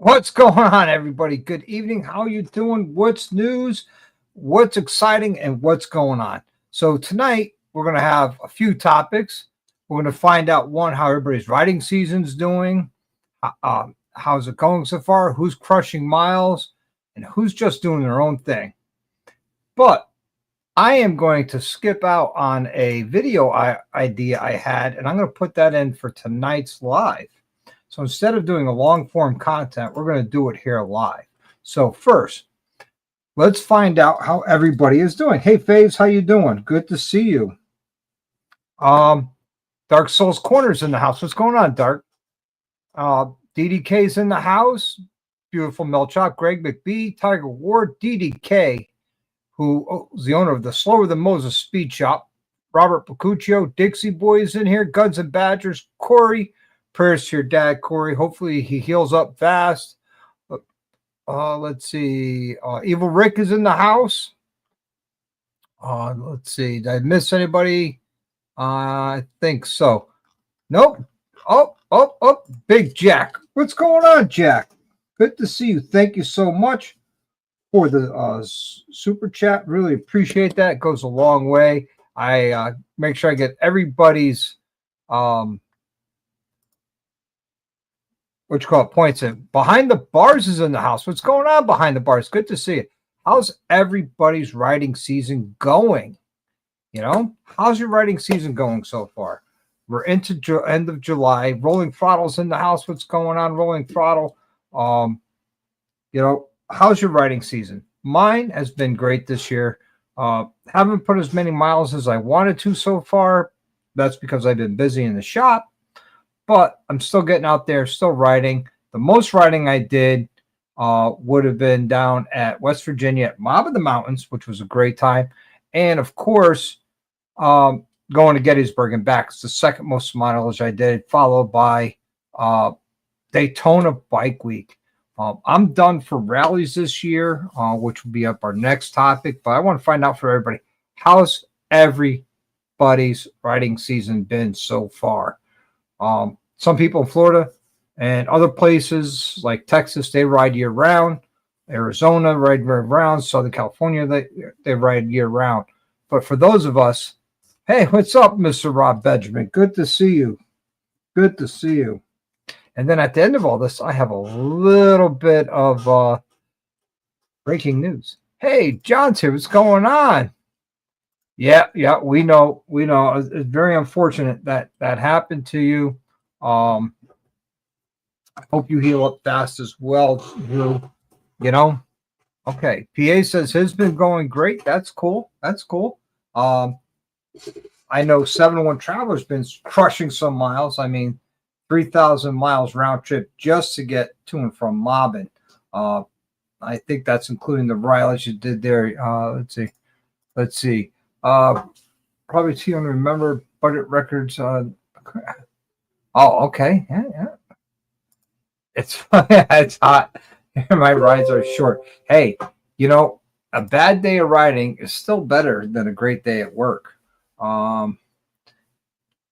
What's going on, everybody? Good evening. How you doing? What's news? What's exciting and what's going on? So tonight we're going to have a few topics. We're going to find out how everybody's riding season's doing, how's it going so far, who's crushing miles, and who's just doing their own thing. But I am going to skip out on a video idea I had, and I'm going to put that in for tonight's live. So instead of doing a long form content, we're going to do it here live. So first, let's find out how everybody is doing. Hey, Faves, how you doing? Good to see you. Dark Souls Corner's in the house. What's going on, Dark? DDK's in the house. Beautiful Melchop, Greg McBee, Tiger Ward, DDK, who is the owner of the Slower Than Moses Speed Shop. Robert Pacuccio, Dixie Boy is in here. Guns and Badgers, Corey. Prayers to your dad, Corey. Hopefully he heals up fast. Let's see. Evil Rick is in the house. Let's see. Did I miss anybody? I think so. Nope. Oh, Big Jack. What's going on, Jack? Good to see you. Thank you so much for the super chat. Really appreciate that. It goes a long way. I make sure I get everybody's points in. Behind the Bars is in the house. What's going on behind the bars? Good to see you. How's everybody's riding season going? How's your riding season going so far? We're into end of July. Rolling Throttle's in the house. What's going on, Rolling Throttle? How's your riding season? Mine has been great this year. Haven't put as many miles as I wanted to so far. That's because I've been busy in the shop. But I'm still getting out there, still riding. The most riding I did would have been down at West Virginia at Mob of the Mountains, which was a great time. And, of course, going to Gettysburg and back. It's the second most mileage I did, followed by Daytona Bike Week. I'm done for rallies this year, which will be up our next topic. But I want to find out for everybody, how's everybody's riding season been so far? Some people in Florida and other places like Texas, they ride year round. Arizona ride year round. Southern California, they ride year round. But for those of us, hey, what's up, Mr. Rob Benjamin? Good to see you. Good to see you. And then at the end of all this, I have a little bit of breaking news. Hey, John's here. What's going on? Yeah, we know. It's very unfortunate that happened to you. I hope you heal up fast as well, Drew. Okay. PA says his been going great. That's cool. I know 701 Traveler's been crushing some miles. I mean, 3,000 miles round trip just to get to and from Mobbin. I think that's including the mileage you did there. Let's see. Probably too young to remember budget records. Okay. Yeah. It's it's hot. My rides are short. Hey, a bad day of riding is still better than a great day at work.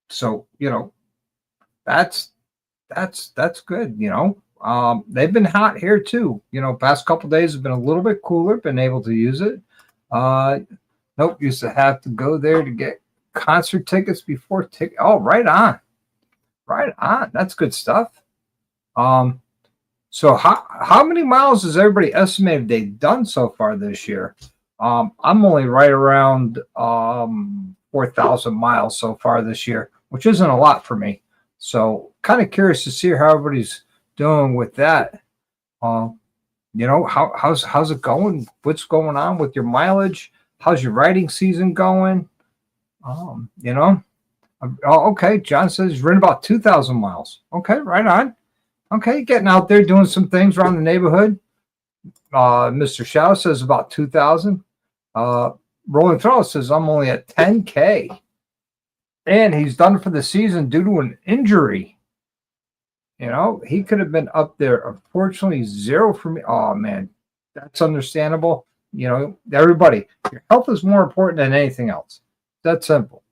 So that's good. They've been hot here too. Past couple days have been a little bit cooler. Been able to use it. Nope, used to have to go there to get concert tickets before ticket. Oh, right on. That's good stuff. So how many miles has everybody estimated they've done so far this year? I'm only right around 4,000 miles so far this year, which isn't a lot for me. So kind of curious to see how everybody's doing with that. How's it going? What's going on with your mileage? How's your riding season going? Okay. John says he's ridden about 2,000 miles. Okay, right on. Okay, getting out there doing some things around the neighborhood. Mr. Shadow says about 2,000. Rolling Throttle says I'm only at 10K. And he's done for the season due to an injury. He could have been up there. Unfortunately, 0 for me. Oh, man, that's understandable. Everybody, your health is more important than anything else. That's simple.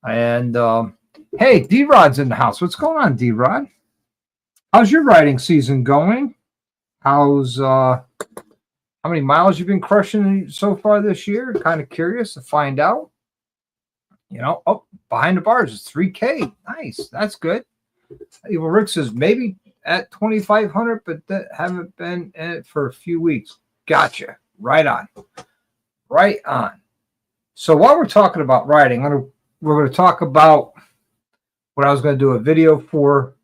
And hey, D-Rod's in the house. What's going on, D-Rod? How's your riding season going? How's how many miles you've been crushing so far this year? Kind of curious to find out. Oh, behind the bars is 3K. Nice. That's good. Evil Rick says maybe at 2,500, but that haven't been in it for a few weeks. Gotcha. Right on. Right on. So while we're talking about riding, we're going to talk about what I was going to do a video for,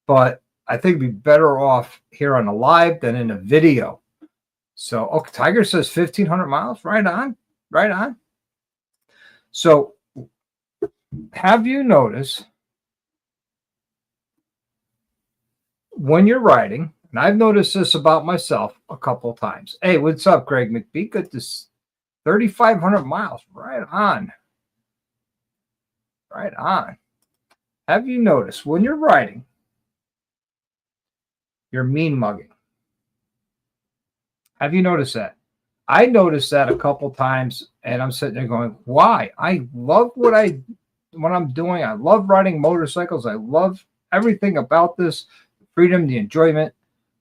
but I think it'd be better off here on the live than in a video. So, okay, Tiger says 1,500 miles. Right on. Right on. So, have you noticed when you're riding, and I've noticed this about myself a couple of times. Hey, what's up, Greg McBee? Good to 3,500 miles. Right on. Right on. Have you noticed when you're riding, you're mean mugging? Have you noticed that? I noticed that a couple times, and I'm sitting there going, why? I love what I'm doing. I love riding motorcycles. I love everything about this, the freedom, the enjoyment.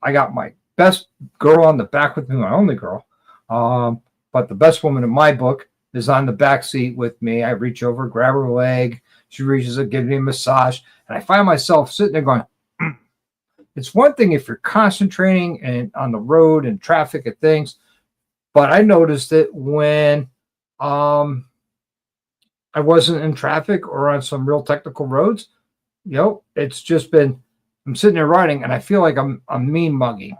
I got my best girl on the back with me, my only girl. But the best woman in my book is on the back seat with me. I reach over, grab her leg. She reaches up, gives me a massage. And I find myself sitting there going, it's one thing if you're concentrating and on the road and traffic and things, but I noticed it when I wasn't in traffic or on some real technical roads. It's just been, I'm sitting there riding and I feel like I'm mean mugging.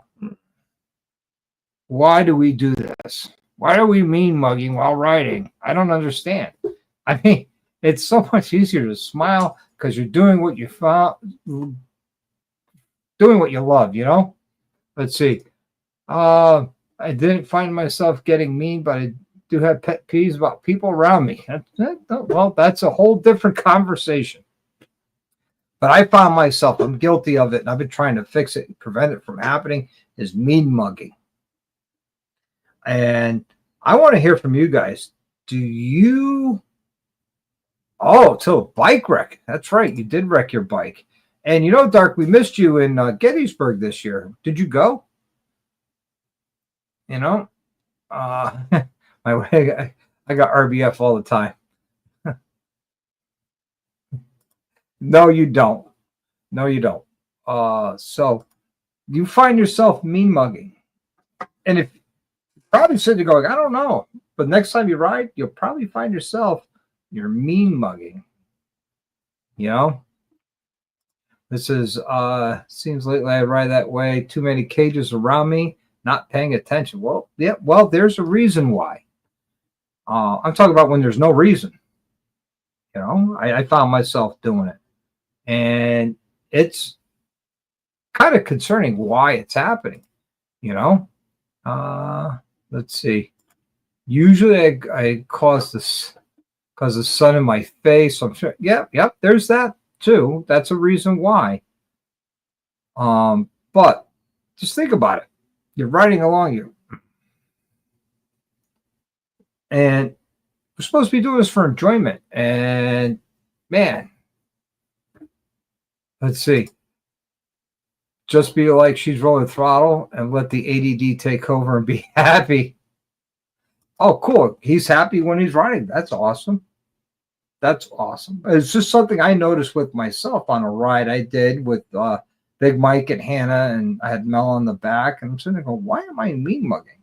Why do we do this? Why are we mean mugging while riding? I don't understand. I mean, it's so much easier to smile because you're doing what you found, doing what you love, Let's see. I didn't find myself getting mean, but I do have pet peeves about people around me. Well, that's a whole different conversation. But I found myself, I'm guilty of it, and I've been trying to fix it and prevent it from happening, is mean mugging. And I want to hear from you guys. Till a bike wreck. That's right. You did wreck your bike. And Dark, we missed you in Gettysburg this year. Did you go? My way, I got RBF all the time. No, you don't. No, you don't. So you find yourself mean mugging. And if you're probably sitting there going, I don't know. But next time you ride, you'll probably find yourself, you're mean mugging. This is, seems lately I ride that way. Too many cages around me, not paying attention. Well, yeah, there's a reason why. I'm talking about when there's no reason. I found myself doing it. And it's kind of concerning why it's happening. Let's see. Usually I cause the sun in my face. I'm sure. Yep, there's that too. That's a reason why. But just think about it. You're riding along and we're supposed to be doing this for enjoyment. And man, let's see. Just be like she's rolling throttle and let the ADD take over and be happy. Oh, cool. He's happy when he's riding. That's awesome. That's awesome. It's just something I noticed with myself on a ride I did with Big Mike and Hannah, and I had Mel on the back. And I'm sitting there going, why am I mean mugging?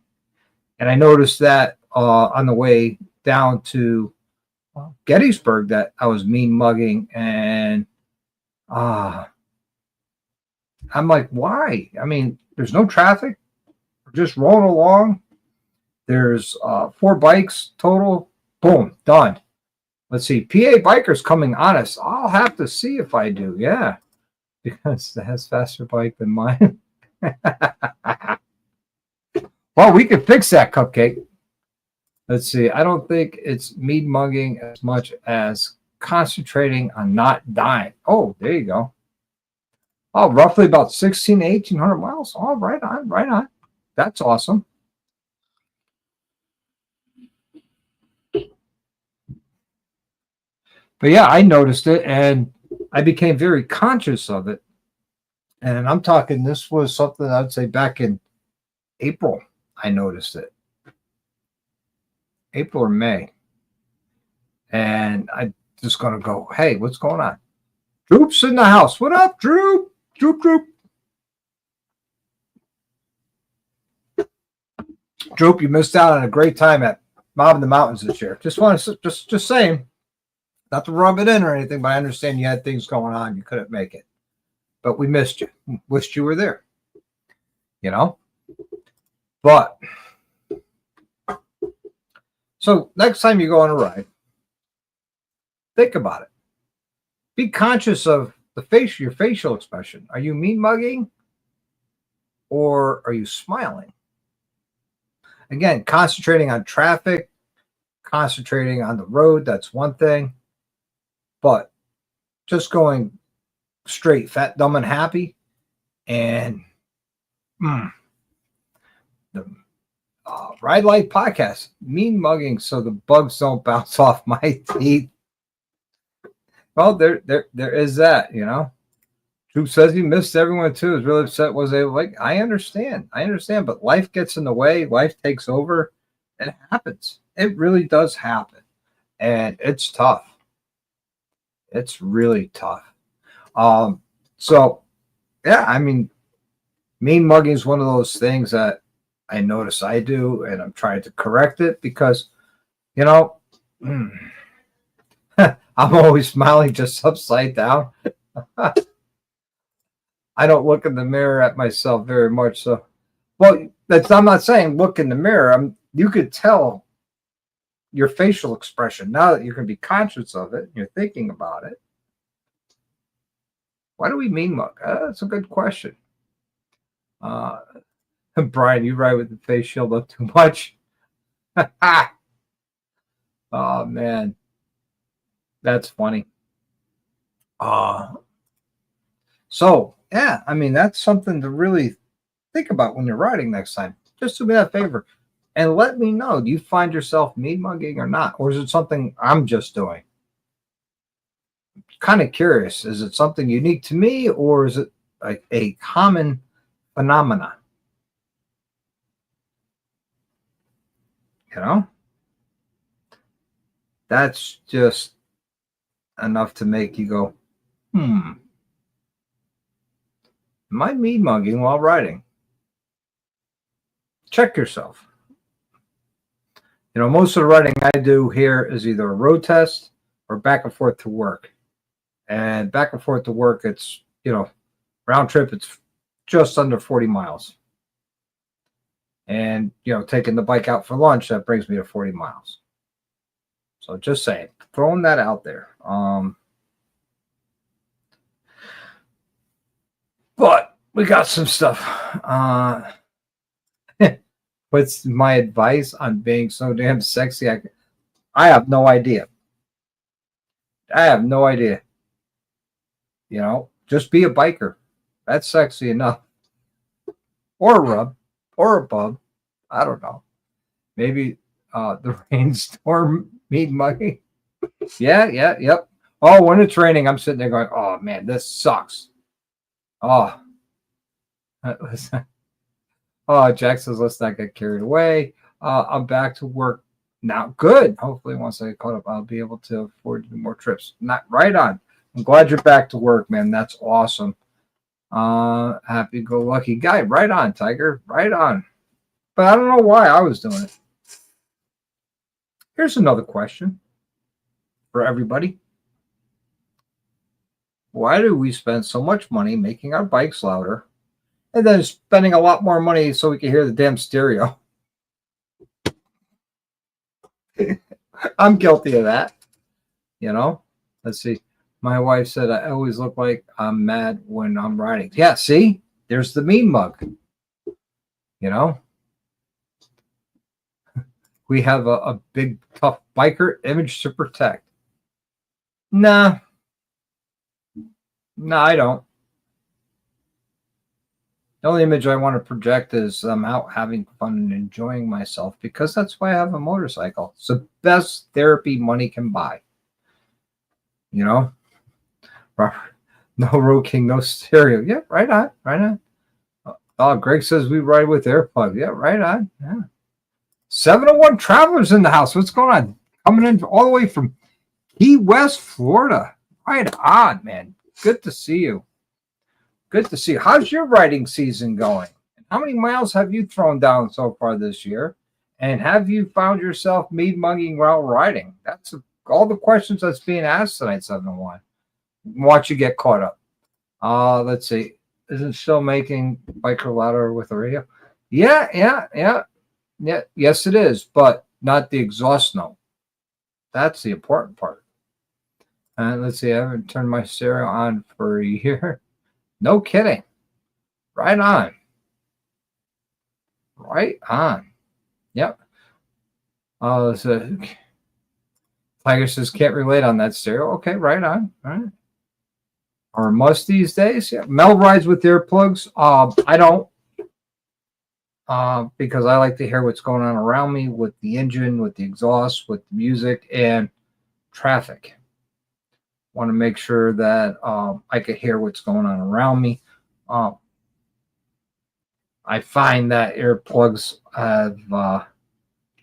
And I noticed that on the way down to Gettysburg that I was mean mugging. And I'm like, why? I mean, there's no traffic. We're just rolling along. There's 4 bikes total. Boom, done. Let's see. PA bikers coming on us. I'll have to see if I do. Yeah, because it has faster bike than mine. Well, we can fix that, Cupcake. Let's see. I don't think it's mean mugging as much as concentrating on not dying. Oh, there you go. Oh, roughly about 1,600 to 1,800 miles. Oh, right on, right on. That's awesome. But yeah, I noticed it and I became very conscious of it. And I'm talking, this was something I'd say back in April, I noticed it. April or May. And I just going to go, hey, what's going on? Droop's in the house. What up, Droop? Droop. Droop, you missed out on a great time at Mob in the Mountains this year. Just want to, just saying, not to rub it in or anything, but I understand you had things going on. You couldn't make it. But we missed you. Wished you were there. You know? But, so next time you go on a ride, think about it. Be conscious of your facial expression. Are you mean mugging or are you smiling? Again, concentrating on traffic, concentrating on the road, that's one thing. But just going straight fat, dumb, and happy, and the Ride Life podcast, mean mugging so the bugs don't bounce off my teeth. Well, there is that, you know. Troop says he missed everyone too. Is really upset. Was able, like, I understand, but life gets in the way. Life takes over. It happens. It really does happen, and it's tough. It's really tough. So yeah, I mean, mean mugging is one of those things that I notice I do, and I'm trying to correct it because, you know, I'm always smiling just upside down. I don't look in the mirror at myself very much. So, well, I'm not saying look in the mirror. You could tell your facial expression now that you can be conscious of it. You're thinking about it. Why do we mean mug? That's a good question. Brian, you ride with the face shield up too much. Oh man, that's funny. So yeah, I mean, that's something to really think about when you're riding next time. Just do me that favor and let me know. Do you find yourself mean mugging or not? Or is it something I'm just doing? Kind of curious. Is it something unique to me, or is it like a common phenomenon? You know? That's just enough to make you go, am I mean mugging while riding? Check yourself. You know, most of the riding I do here is either a road test or back and forth to work. And back and forth to work, it's, you know, round trip, it's just under 40 miles. And, you know, taking the bike out for lunch, that brings me to 40 miles. So just saying, throwing that out there. But we got some stuff. What's my advice on being so damn sexy? I have no idea. You know, just be a biker. That's sexy enough. Or a rub, or a bub. I don't know. Maybe the rainstorm mean mugging. Yep. Oh, when it's raining, I'm sitting there going, oh man, this sucks. Oh. Oh, Jack says, let's not get carried away. I'm back to work now. Good. Hopefully, once I get caught up, I'll be able to afford to do more trips. Not right on. I'm glad you're back to work, man. That's awesome. Happy-go-lucky guy. Right on, Tiger. Right on. But I don't know why I was doing it. Here's another question for everybody. Why do we spend so much money making our bikes louder and then spending a lot more money so we can hear the damn stereo? I'm guilty of that. You know? Let's see. My wife said I always look like I'm mad when I'm riding. Yeah, see? There's the mean mug. You know? We have a big, tough biker image to protect. Nah, I don't. The only image I want to project is I'm out having fun and enjoying myself, because that's why I have a motorcycle. It's the best therapy money can buy. You know? No Road King, no stereo. Yeah, right on, right on. Oh, Greg says we ride with AirPlug. Yeah, right on. Yeah. 701 Travelers in the house. What's going on? Coming in all the way from Key West, Florida. Right on, man. Good to see you. Good to see you. How's your riding season going? How many miles have you thrown down so far this year? And have you found yourself mead mugging while riding? That's all the questions that's being asked tonight, 701. Watch you get caught up. Let's see. Isn't still making biker louder with the radio? Yeah. Yes, it is, but not the exhaust note. That's the important part. And let's see. I haven't turned my stereo on for a year. No kidding. Right on. Right on. Yep. So Tiger says can't relate on that stereo. Okay, right on. All right. Or must these days? Yeah. Mel rides with earplugs. I don't. Because I like to hear what's going on around me with the engine, with the exhaust, with the music, and traffic. Want to make sure that I can hear what's going on around me. I find that earplugs have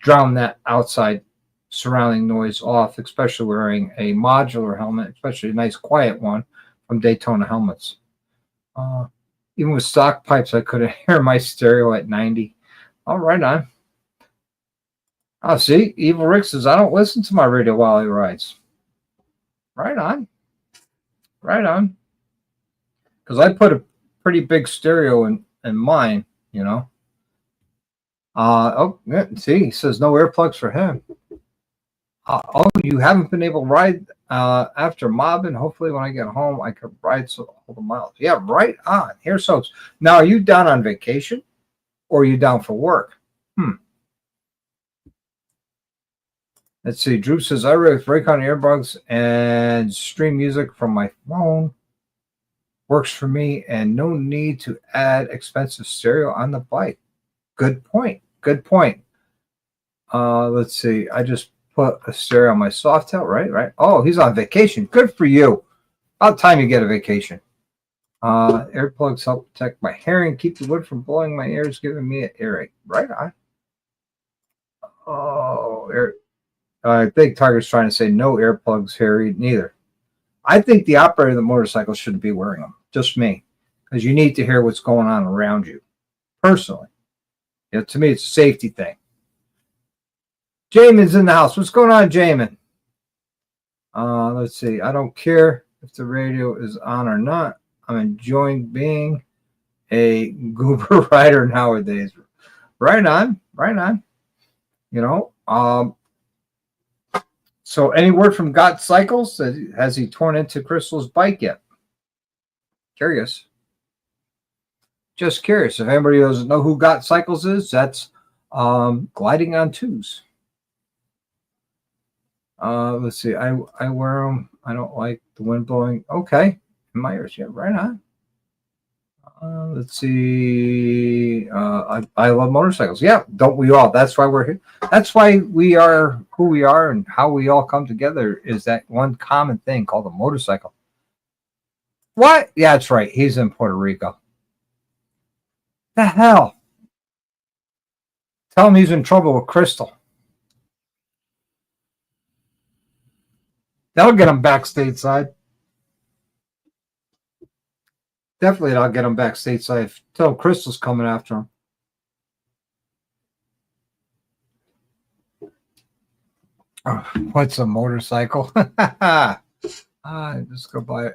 drowned that outside surrounding noise off, especially wearing a modular helmet, especially a nice quiet one from Daytona Helmets. Even with stock pipes, I couldn't hear my stereo at 90. Oh, right on. Oh, see, Evil Rick says, I don't listen to my radio while he rides. Right on. Right on. Because I put a pretty big stereo in mine, you know. Oh, yeah, see, he says no earplugs for him. Oh, you haven't been able to ride after mobbing. Hopefully, when I get home, I can ride all the miles. Yeah, right on. Here's so. Now, are you down on vacation or are you down for work? Let's see. Drew says, I really break on earbuds and stream music from my phone. Works for me and no need to add expensive stereo on the bike. Good point. Good point. Let's see. I just put a stereo on my Softail, right? Oh, he's on vacation. Good for you. About time you get a vacation. Earplugs help protect my hearing, keep the wood from blowing my ears, giving me an earache. Right on. Oh, I think Tiger's trying to say no earplugs, Harry. Neither. I think the operator of the motorcycle shouldn't be wearing them. Just me. Because you need to hear what's going on around you. Personally. To me, it's a safety thing. Jamin's in the house. What's going on, Jamin? Let's see. I don't care if the radio is on or not. I'm enjoying being a goober rider nowadays. Right on. Right on. You know, so any word from Got Cycles? Has he torn into Crystal's bike yet? Curious. Just curious. If anybody doesn't know who Got Cycles is, that's gliding on twos. Let's see. I wear them. I don't like the wind blowing. Okay. In my ears. Yeah, right on. Let's see. I love motorcycles. Yeah, don't we all? That's why we're here. That's why we are who we are and how we all come together is that one common thing called a motorcycle. What? Yeah, that's right. He's in Puerto Rico. The hell? Tell him he's in trouble with Crystal. That'll get him back stateside. Definitely, that'll get him back stateside. Tell him Crystal's coming after him. Oh, what's a motorcycle? Just go buy it.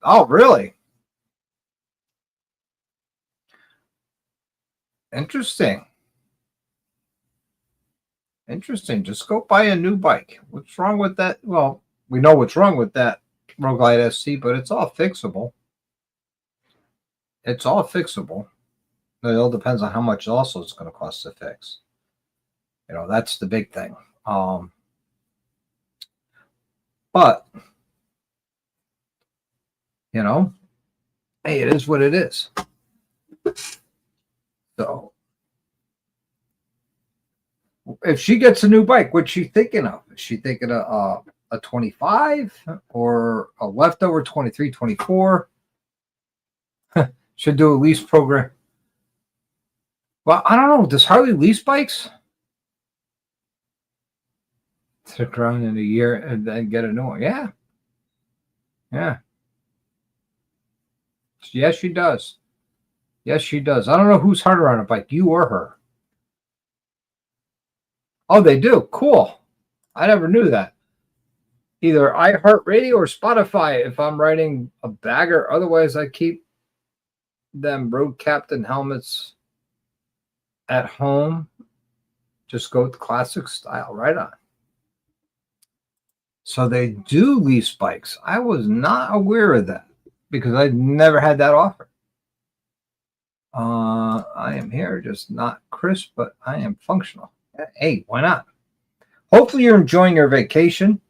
Oh, really? Interesting. Just go buy a new bike. What's wrong with that? Well, we know what's wrong with that Road Glide SC, but it's all fixable. It's all fixable. It all depends on how much also it's going to cost to fix. That's the big thing. But hey, it is what it is. So if she gets a new bike, what's she thinking of? Is she thinking of a 25 or a leftover 23, 24. Should do a lease program. Well, I don't know. Does Harley lease bikes? To the ground in a year and then get a new one. Yeah. Yeah. Yes, she does. Yes, she does. I don't know who's harder on a bike, you or her. Oh, they do. Cool. I never knew that. Either iHeartRadio or Spotify if I'm riding a bagger. Otherwise, I keep them Road Captain helmets at home. Just go with the classic style. Right on. So they do lease bikes. I was not aware of that because I never had that offer. I am here, just not crisp, but I am functional. Hey, why not? Hopefully you're enjoying your vacation.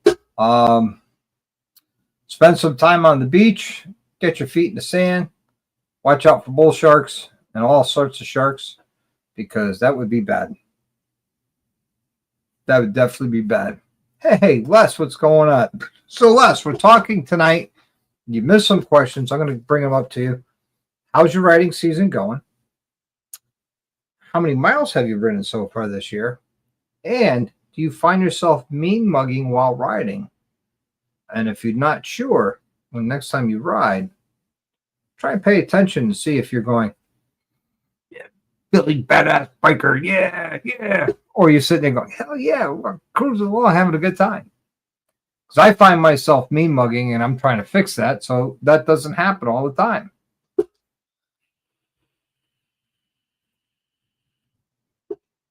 Spend some time on the beach, get your feet in the sand, watch out for bull sharks and all sorts of sharks because that would be bad. That would definitely be bad. Hey, Les, what's going on? So, Les, we're talking tonight. You missed some questions. I'm going to bring them up to you. How's your riding season going? How many miles have you ridden so far this year? And do you find yourself mean mugging while riding? And if you're not sure, when next time you ride, try and pay attention to see if you're going, yeah, Billy badass biker, yeah. Or you're sitting there going, hell yeah, we're cruising along, having a good time. Because I find myself mean mugging and I'm trying to fix that, so that doesn't happen all the time.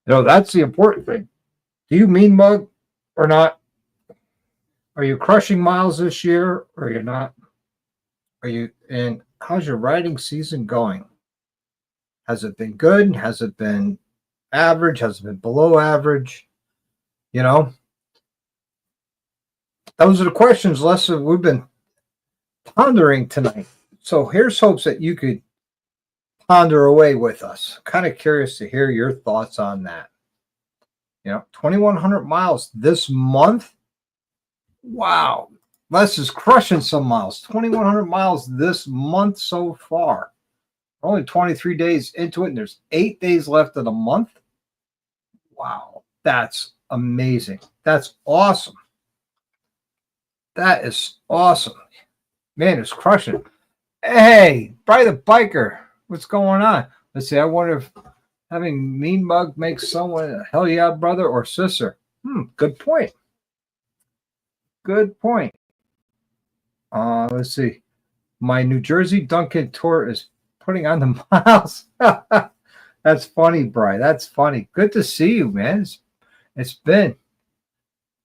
That's the important thing. Do you mean mug or not? Are you crushing miles this year or you're not? And how's your riding season going? Has it been good? Has it been average? Has it been below average? Those are the questions, Les, we've been pondering tonight. So here's hopes that you could ponder away with us. Kind of curious to hear your thoughts on that. 2,100 miles this month. Wow. Les is crushing some miles. 2,100 miles this month so far. We're only 23 days into it, and there's 8 days left of the month. Wow. That's amazing. That's awesome. That is awesome. Man, it's crushing. Hey, Bri the Biker. What's going on? Let's see. I wonder if having mean mug makes someone a hell yeah brother or sister. Good point. Good point. Let's see. My New Jersey Dunkin' tour is putting on the miles. That's funny, Bri. That's funny. Good to see you, man. It's been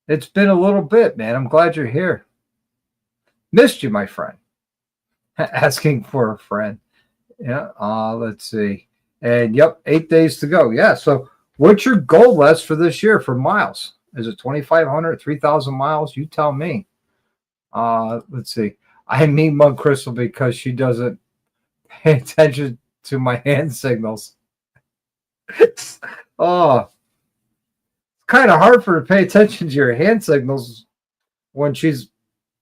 a little bit, man. I'm glad you're here. Missed you, my friend. Asking for a friend. Yeah. Let's see. And yep, 8 days to go. Yeah. So what's your goal, Les, for this year for miles? Is it 2,500, 3,000 miles? You tell me. Let's see. I mean Mug Crystal because she doesn't pay attention to my hand signals. Oh, it's kind of hard for her to pay attention to your hand signals when she's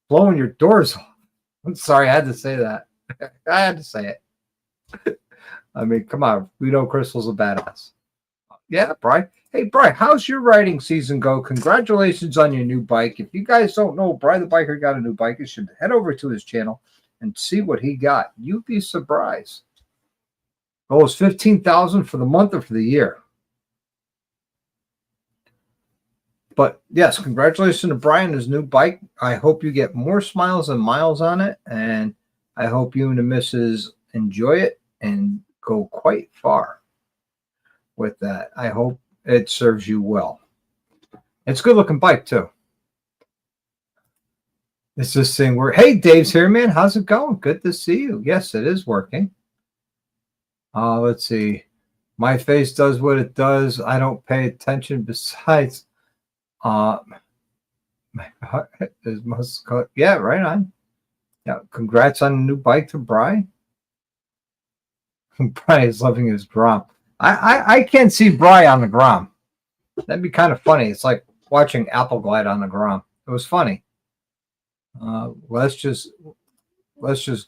blowing your doors off. I'm sorry, I had to say that. I had to say it. I mean, come on. We know Crystal's a badass. Yeah, Bri. Hey, Bri, how's your riding season go? Congratulations on your new bike. If you guys don't know, Bri the Biker got a new bike. You should head over to his channel and see what he got. You'd be surprised. Goal is 15,000 for the month or for the year. But yes, congratulations to Brian, his new bike. I hope you get more smiles and miles on it. And I hope you and the missus enjoy it and go quite far with that. I hope it serves you well. It's a good looking bike too. It's this thing where, hey, Dave's here, man. How's it going? Good to see you. Yes, it is working. Let's see. My face does what it does. I don't pay attention. Besides, my heart is most. Yeah, right on. Yeah, congrats on the new bike to Bri. Bri is loving his Grom. I can't see Bri on the Grom. That'd be kind of funny. It's like watching Apple glide on the Grom. It was funny. Les just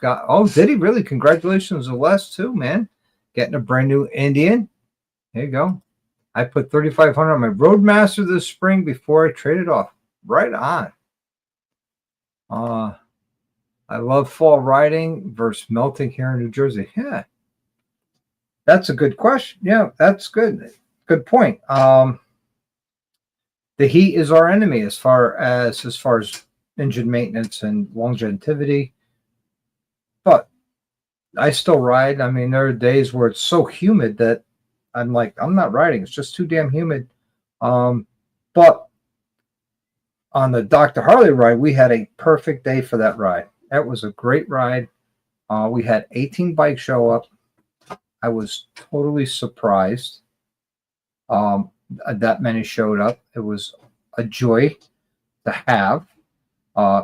got. Oh, did he really? Congratulations to Les too, man. Getting a brand new Indian. There you go. I put 3,500 on my Roadmaster this spring before I traded off. Right on. I love fall riding versus melting here in New Jersey. Yeah, that's a good question. Yeah, that's good. Good point. The heat is our enemy as far as engine maintenance and longevity. But I still ride. I mean, there are days where it's so humid that I'm like, I'm not riding. It's just too damn humid. But on the Dr. Harley ride, we had a perfect day for that ride. That was a great ride. We had 18 bikes show up. I was totally surprised that many showed up. It was a joy to have.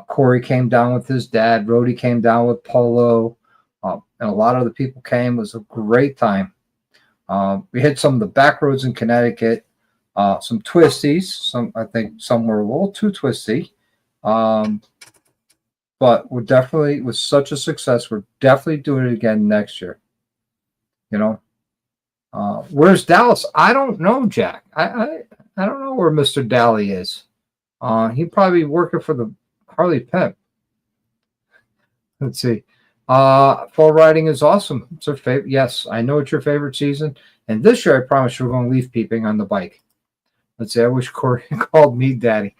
Corey came down with his dad. Rody came down with Polo. And a lot of the people came. It was a great time. We hit some of the back roads in Connecticut. Some twisties. I think some were a little too twisty. But we're definitely, it was such a success. We're definitely doing it again next year. You know, where's Dallas? I don't know, Jack. I don't know where Mr. Dally is. He probably working for the Harley Pimp. Let's see. Fall riding is awesome. It's our favorite. Yes, I know it's your favorite season. And this year, I promise you, we're going leaf peeping on the bike. Let's see. I wish Corey called me daddy.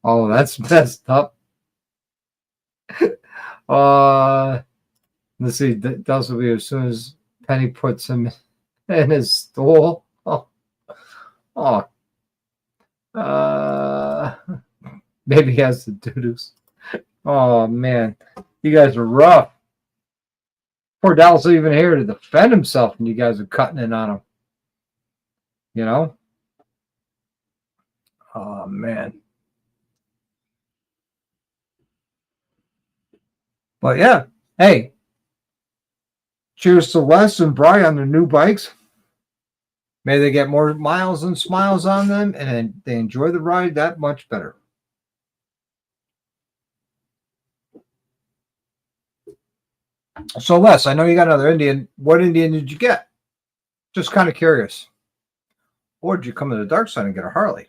Oh, that's messed up. Let's see. That will be as soon as Penny puts him in his stool. Oh. Maybe he has the doo-doos. Oh, man. You guys are rough. Poor Dallas even here to defend himself, and you guys are cutting in on him. You know? Oh, man. But, yeah. Hey. Cheers to Les and Bri on their new bikes. May they get more miles and smiles on them, and they enjoy the ride that much better. So, Les, I know you got another Indian. What Indian did you get? Just kind of curious. Or did you come to the dark side and get a Harley?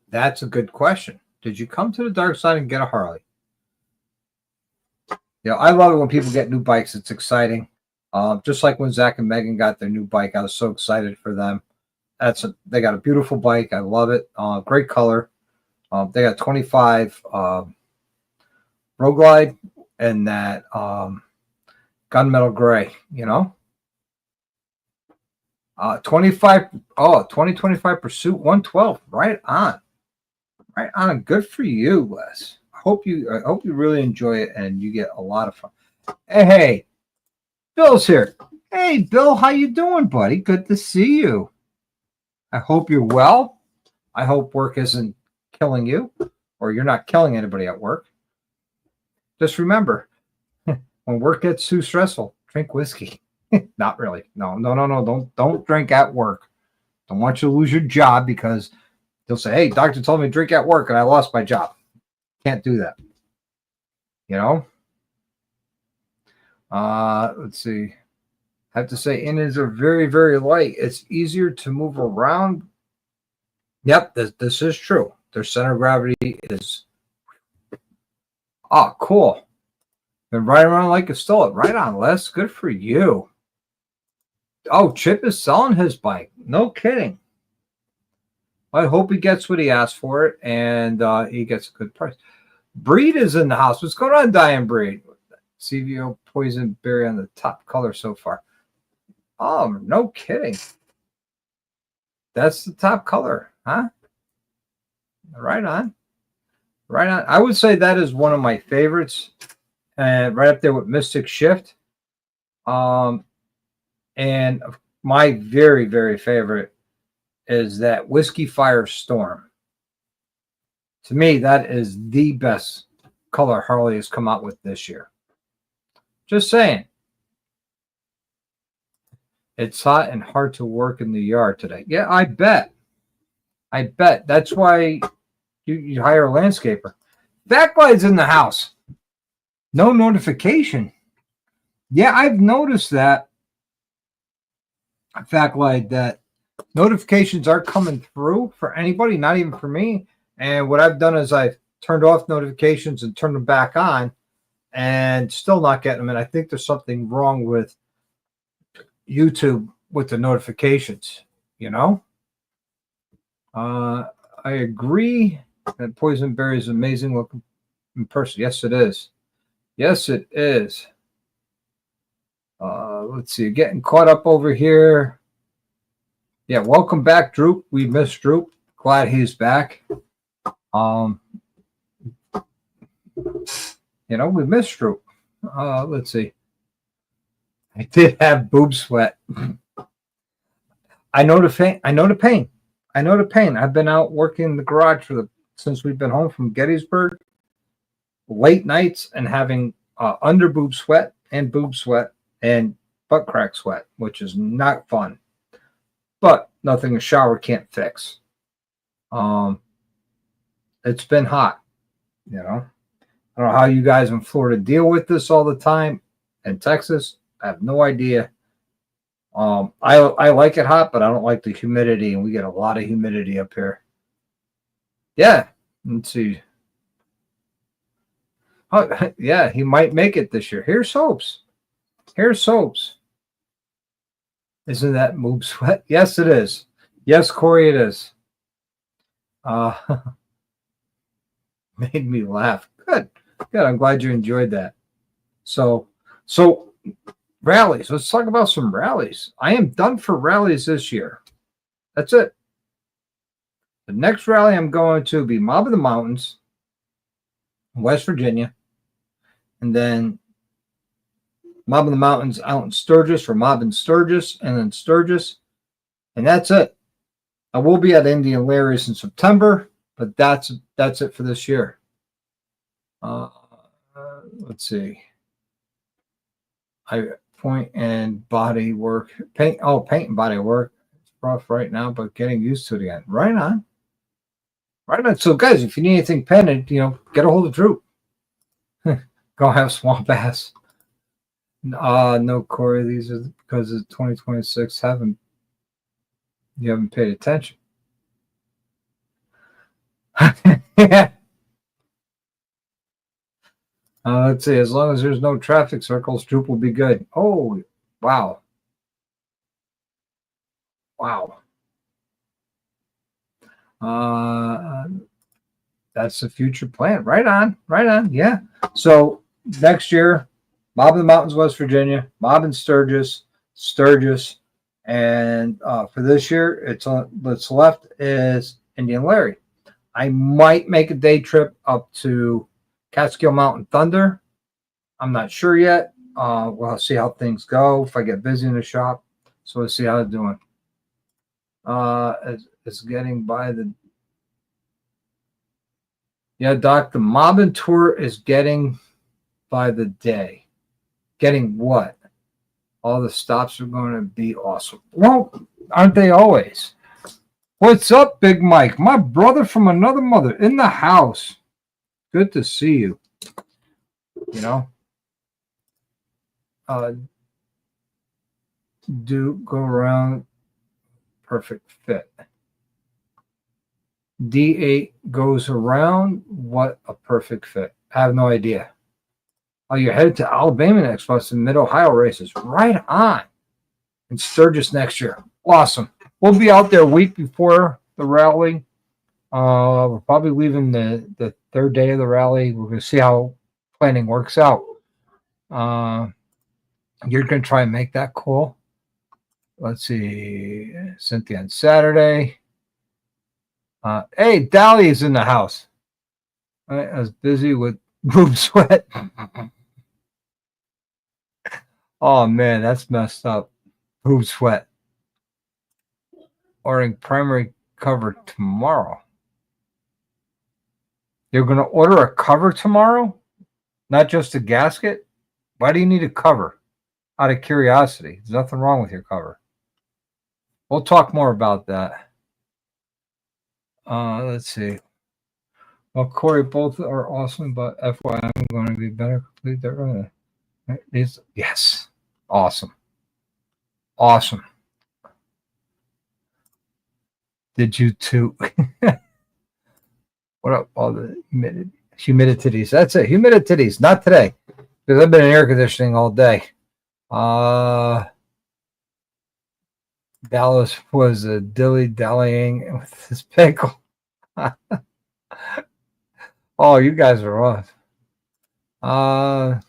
That's a good question. Did you come to the dark side and get a Harley? I love it when people get new bikes. It's exciting. Just like when Zach and Megan got their new bike, I was so excited for them. They got a beautiful bike. I love it. Great color. They got 25 Road Glide and that gunmetal gray. 2025 Pursuit 112. Right on. Right on. Good for you, Les. I hope you really enjoy it and you get a lot of fun. Hey, Bill's here. Hey, Bill, how you doing, buddy? Good to see you. I hope you're well. I hope work isn't killing you, or you're not killing anybody at work. Just remember, when work gets too stressful, drink whiskey. Not really. No. Don't drink at work. Don't want you to lose your job because they'll say, "Hey, doctor told me to drink at work, and I lost my job." Can't do that. Let's see. I have to say, Indians are very, very light. It's easier to move around. Yep, this is true. Their center of gravity is. Oh, cool. Been riding around like a stolen. Right on, Les. Good for you. Oh, Chip is selling his bike. No kidding. I hope he gets what he asked for it, and he gets a good price. Breed is in the house. What's going on, Diane Breed? CVO Poison Berry on the top color so far. Oh, no kidding. That's the top color, huh? Right on. Right on. I would say that is one of my favorites. And right up there with Mystic Shift. And my very, very favorite is that Whiskey Fire Storm. To me, that is the best color Harley has come out with this year. Just saying. It's hot and hard to work in the yard today. Yeah, I bet. I bet that's why you hire a landscaper. Backlight's in the house. No notification. Yeah, I've noticed that. Backlight, that notifications are coming through for anybody, not even for me. And what I've done is I've turned off notifications and turned them back on, and still not getting them. And I think there's something wrong with YouTube with the notifications. I agree that poison berry is amazing looking in person. Yes, it is. Yes, it is. Let's see, getting caught up over here. Yeah, welcome back, Droop. We missed Droop. Glad he's back. We missed Droop. Let's see. I did have boob sweat. I know the pain. I know the pain. I've been out working in the garage since we've been home from Gettysburg, late nights, and having under boob sweat and butt crack sweat, which is not fun. But nothing a shower can't fix. It's been hot. I don't know how you guys in Florida deal with this all the time. In Texas, I have no idea. I like it hot, but I don't like the humidity, and we get a lot of humidity up here. Yeah, let's see. Oh, yeah, he might make it this year. Here's hopes. Isn't that boob sweat? Yes, it is. Yes, Corey, it is. Made me laugh. Good. I'm glad you enjoyed that. So rallies. Let's talk about some rallies. I am done for rallies this year. That's it. The next rally I'm going to be Mob of the Mountains, West Virginia, and then Mob of the Mountains out in Sturgis for Mob in Sturgis, and then Sturgis, and that's it. I will be at Indian Larry's in September, but that's it for this year. Let's see. Paint and body work. Paint and body work. It's rough right now, but getting used to it again. Right on. So, guys, if you need anything painted, get a hold of Drew. Go have swamp ass. No, Corey. These are because of 2026. You haven't paid attention. Yeah. Let's see. As long as there's no traffic circles, Droop will be good. Oh, wow. That's the future plan. Right on. Yeah. So next year, Mob in the Mountains, West Virginia, Mob in Sturgis, and for this year, what's left is Indian Larry. I might make a day trip up to Catskill Mountain Thunder. I'm not sure yet. We'll see how things go if I get busy in the shop. So we'll see how it's doing. It's getting by the... Yeah, Doc, the Mobbin Tour is getting by the day. Getting what? All the stops are going to be awesome. Well, aren't they always? What's up, Big Mike? My brother from another mother in the house. Good to see you. Do go around. Perfect fit. D8 goes around. What a perfect fit. I have no idea. Oh, you're headed to Alabama next month in Mid-Ohio races. Right on. In Sturgis next year. Awesome. We'll be out there a week before the rally. We're probably leaving the third day of the rally. We're going to see how planning works out. You're going to try and make that cool. Let's see. Cynthia on Saturday. Hey, Dahlia's in the house. I was busy with boob sweat. Oh, man, that's messed up. Boob sweat. Ordering primary cover tomorrow. You're going to order a cover tomorrow? Not just a gasket? Why do you need a cover? Out of curiosity. There's nothing wrong with your cover. We'll talk more about that. Let's see. Well, Corey, both are awesome, but FYI, I'm going to be better. Complete that running. Yes. Awesome. Awesome. Did you too? What up? All the humidities. That's it. Humidities. Not today, because I've been in air conditioning all day. Dallas was dilly-dallying with his pickle. Oh, you guys are off. Bottle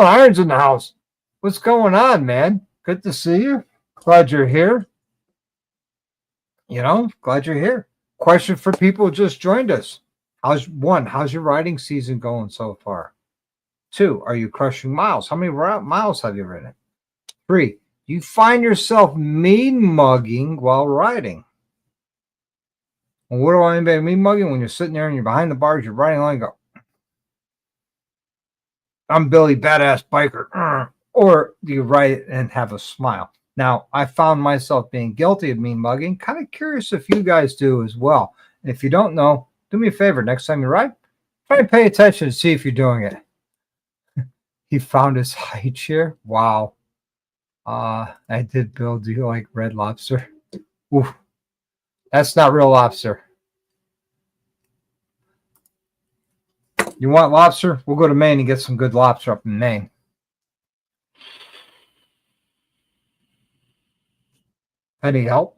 and Iron's in the house. What's going on, man? Good to see you. Glad you're here. Glad you're here. Question for people who just joined us. How's your riding season going so far? 2, are you crushing miles? How many miles have you ridden? 3, do you find yourself mean mugging while riding? And what do I mean by mean mugging? When you're sitting there and you're behind the bars, you're riding along and go, I'm Billy, badass biker. Or do you ride and have a smile? Now, I found myself being guilty of mean mugging. Kind of curious if you guys do as well. And if you don't know, do me a favor. Next time you ride, try and pay attention and see if you're doing it. He found his high chair. Wow. I did, Bill. Do you like Red Lobster? Oof. That's not real lobster. You want lobster? We'll go to Maine and get some good lobster up in Maine. Any help?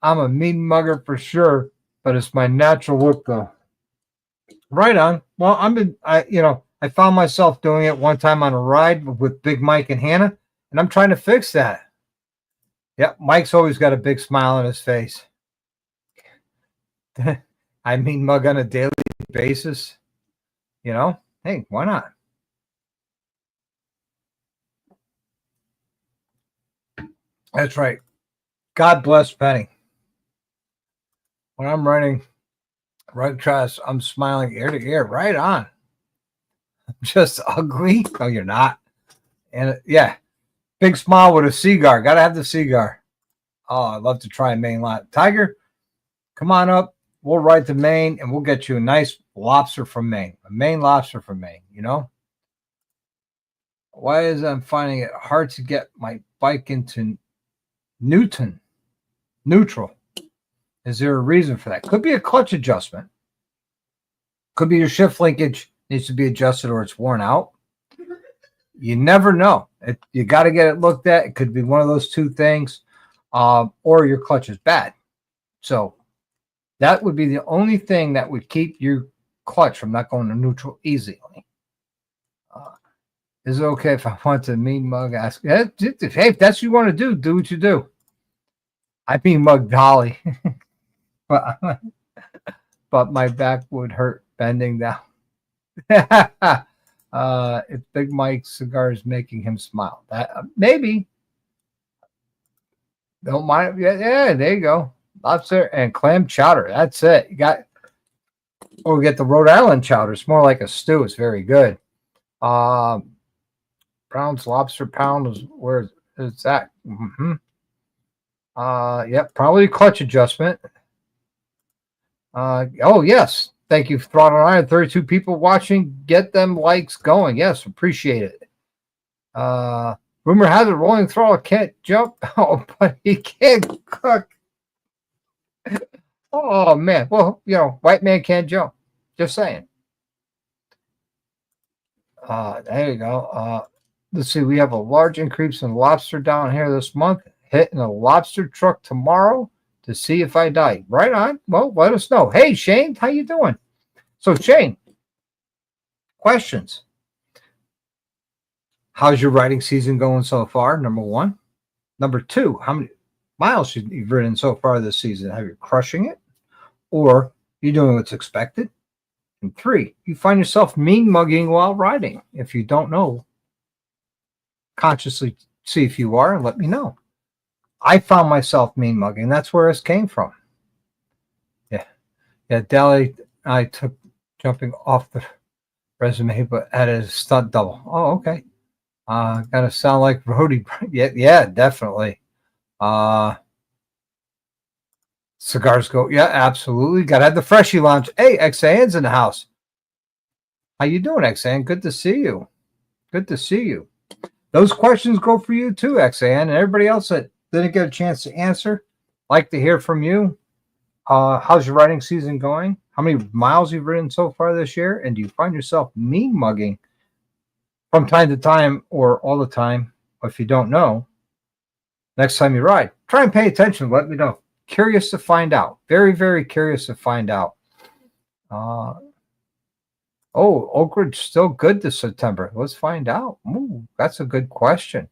I'm a mean mugger for sure, but it's my natural look though. Right on. Well, I found myself doing it one time on a ride with Big Mike and Hannah, and I'm trying to fix that. Yep, Mike's always got a big smile on his face. I mean mug on a daily basis. Hey, why not? That's right. God bless Penny. When I'm running right across, I'm smiling ear to ear. Right on. I'm just ugly. No, you're not. And yeah, big smile with a cigar. Got to have the cigar. Oh, I'd love to try a Maine lot. Tiger, come on up. We'll ride to Maine and we'll get you a nice lobster from Maine. A Maine lobster from Maine, Why is I'm finding it hard to get my bike into neutral? Is there a reason for that? Could be a clutch adjustment. Could be your shift linkage needs to be adjusted or it's worn out. You never know. You got to get it looked at. It could be one of those two things, or your clutch is bad. So that would be the only thing that would keep your clutch from not going to neutral easily. Is it okay if I want to mean mug? Ask, hey, if that's what you want to do what you do. I mean mug Dolly. but my back would hurt bending down. If Big Mike's cigar is making him smile, that maybe. Don't mind. Yeah, there you go. Lobster and clam chowder. That's it. You got. Oh, we get the Rhode Island chowder. It's more like a stew. It's very good. Brown's lobster pound is where is that? Mm-hmm. Yep, probably clutch adjustment. Oh yes. Thank you, Throttle Iron. 32 people watching. Get them likes going. Yes, appreciate it. Rumor has it Rolling Throttle can't jump. Oh, but he can't cook. Oh man. Well, white man can't jump. Just saying. There you go. Let's see. We have a large increase in lobster down here this month. Hitting a lobster truck tomorrow to see if I die. Right on. Well, let us know. Hey, Shane, how you doing? So, Shane, questions. How's your riding season going so far? Number 1. Number 2, how many miles you've ridden so far this season? Have you crushing it? Or you doing what's expected? And 3, you find yourself mean mugging while riding. If you don't know, consciously see if you are and let me know. I found myself mean mugging. That's where this came from. Yeah. Dally, I took jumping off the resume, but added a stunt double. Oh, okay. Gotta sound like Rhodey. Yeah, definitely. Cigars go. Yeah, absolutely. Got to have the freshie lounge. Hey, XAN's in the house. How you doing, XAN? Good to see you. Good to see you. Those questions go for you too, XAN, and everybody else that didn't get a chance to answer. Like to hear from you. How's your writing season going? How many miles you've ridden so far this year? And do you find yourself mean mugging from time to time or all the time? If you don't know, next time you ride, try and pay attention. Let me know. Curious to find out. Very, very curious to find out. Oak Ridge still good this September. Let's find out. Ooh, that's a good question.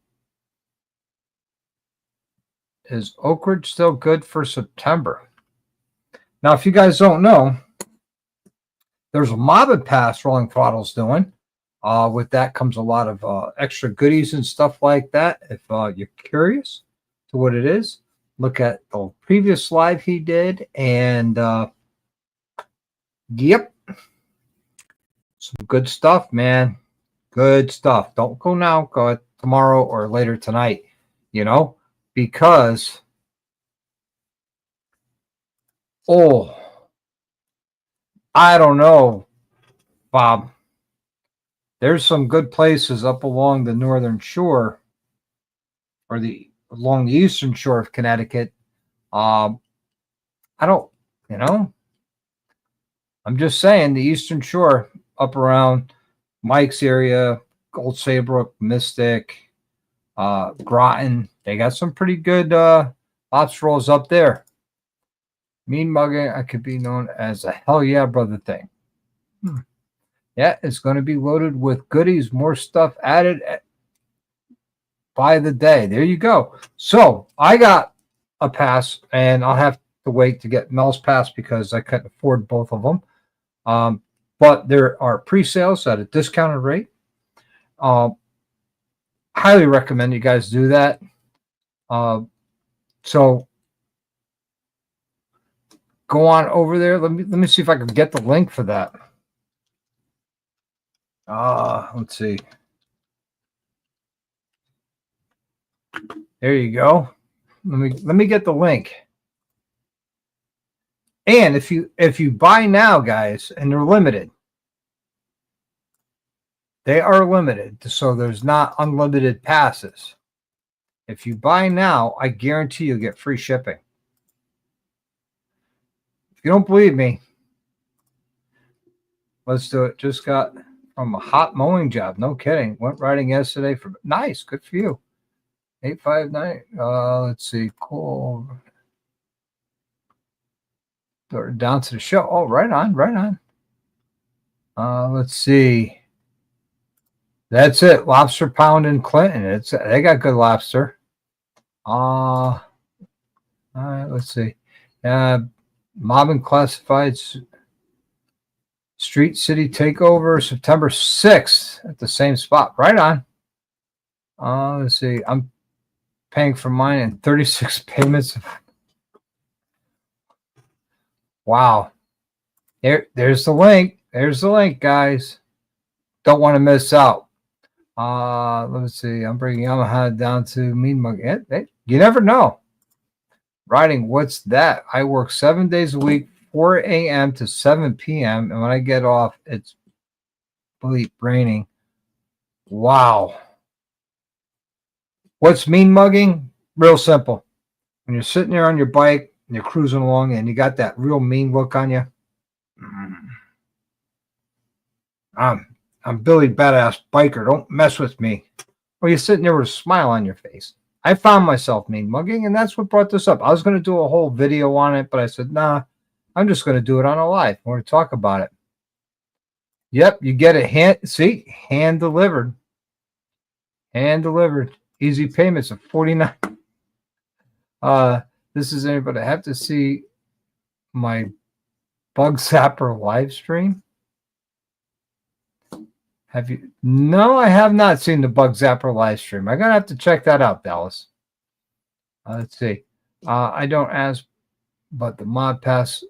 Is Oak Ridge still good for September? Now, if you guys don't know, there's a Mob and Pass Rolling Throttle's doing. With that comes a lot of extra goodies and stuff like that. If you're curious to what it is, look at the previous live he did. And, yep. Some good stuff, man. Good stuff. Don't go now. Go tomorrow or later tonight, because, I don't know, Bob. There's some good places up along the northern shore or along the eastern shore of Connecticut. I don't, I'm just saying the eastern shore up around Mike's area, Old Saybrook, Mystic, Groton. They got some pretty good lobster rolls up there. Mean mugging, I could be known as a hell yeah brother thing. Yeah, it's going to be loaded with goodies, more stuff added by the day. There you go. So I got a pass, and I'll have to wait to get Mel's pass because I couldn't afford both of them. But there are pre-sales at a discounted rate. Highly recommend you guys do that. So go on over there. Let me see if I can get the link for that. Let's see. There you go. Let me get the link. And if you buy now, guys, and they're limited, they are limited, so there's not unlimited passes. If you buy now, I guarantee you'll get free shipping. If you don't believe me, let's do it. Just got from a hot mowing job. No kidding. Went riding yesterday. Nice. Good for you. 859. Let's see. Cool. Down to the show. Oh, right on. Right on. Let's see. That's it. Lobster Pound in Clinton. They got good lobster. All right. Let's see. Mob and Classifieds Street City Takeover September 6th at the same spot. Right on. Let's see. I'm paying for mine in 36 payments. Wow. There's the link. There's the link, guys. Don't want to miss out. Let's see. I'm bringing Yamaha down to Mean Mug. You never know. Riding, what's that? I work 7 days a week, 4 a.m. to 7 p.m. And when I get off, it's bleep raining. Wow. What's mean mugging? Real simple. When you're sitting there on your bike and you're cruising along and you got that real mean look on you. I'm Billy Badass Biker. Don't mess with me. Or you're sitting there with a smile on your face. I found myself mean mugging, and that's what brought this up. I was going to do a whole video on it, but I said, nah, I'm just going to do it on a live. We're going to talk about it. Yep, you get it hand delivered. Hand delivered. Easy payments of $49. This is anybody. I have to see my Bug Zapper live stream. Have you? No, I have not seen the Bug Zapper live stream. I'm gonna have to check that out, Dallas. Let's see. I don't ask, but the mod pass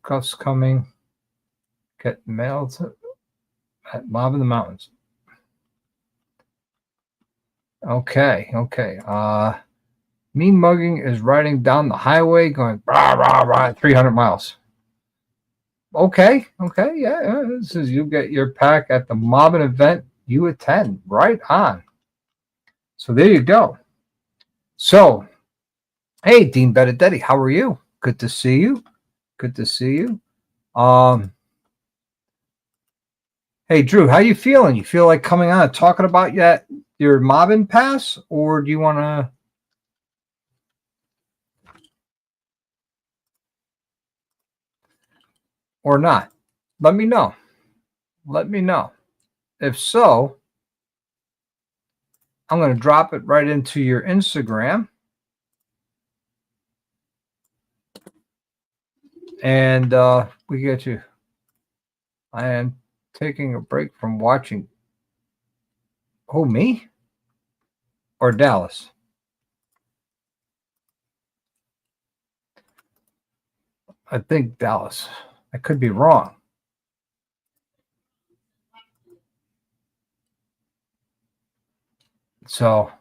cuffs coming. Get mailed at Mob in the Mountains. Okay. Mean mugging is riding down the highway going rah, rah, rah, 300 miles. Okay, yeah. This is you get your pack at the mobbing event you attend. Right on. So there you go. So, hey, Dean Benedetti, how are you? Good to see you. Good to see you. Hey, Drew, how you feeling? You feel like coming on and talking about your mobbing pass, or do you want to? Or not? Let me know. Let me know. If so, I'm going to drop it right into your Instagram. And we get you. I am taking a break from watching. Oh, me? Or Dallas? I think Dallas. I could be wrong. So,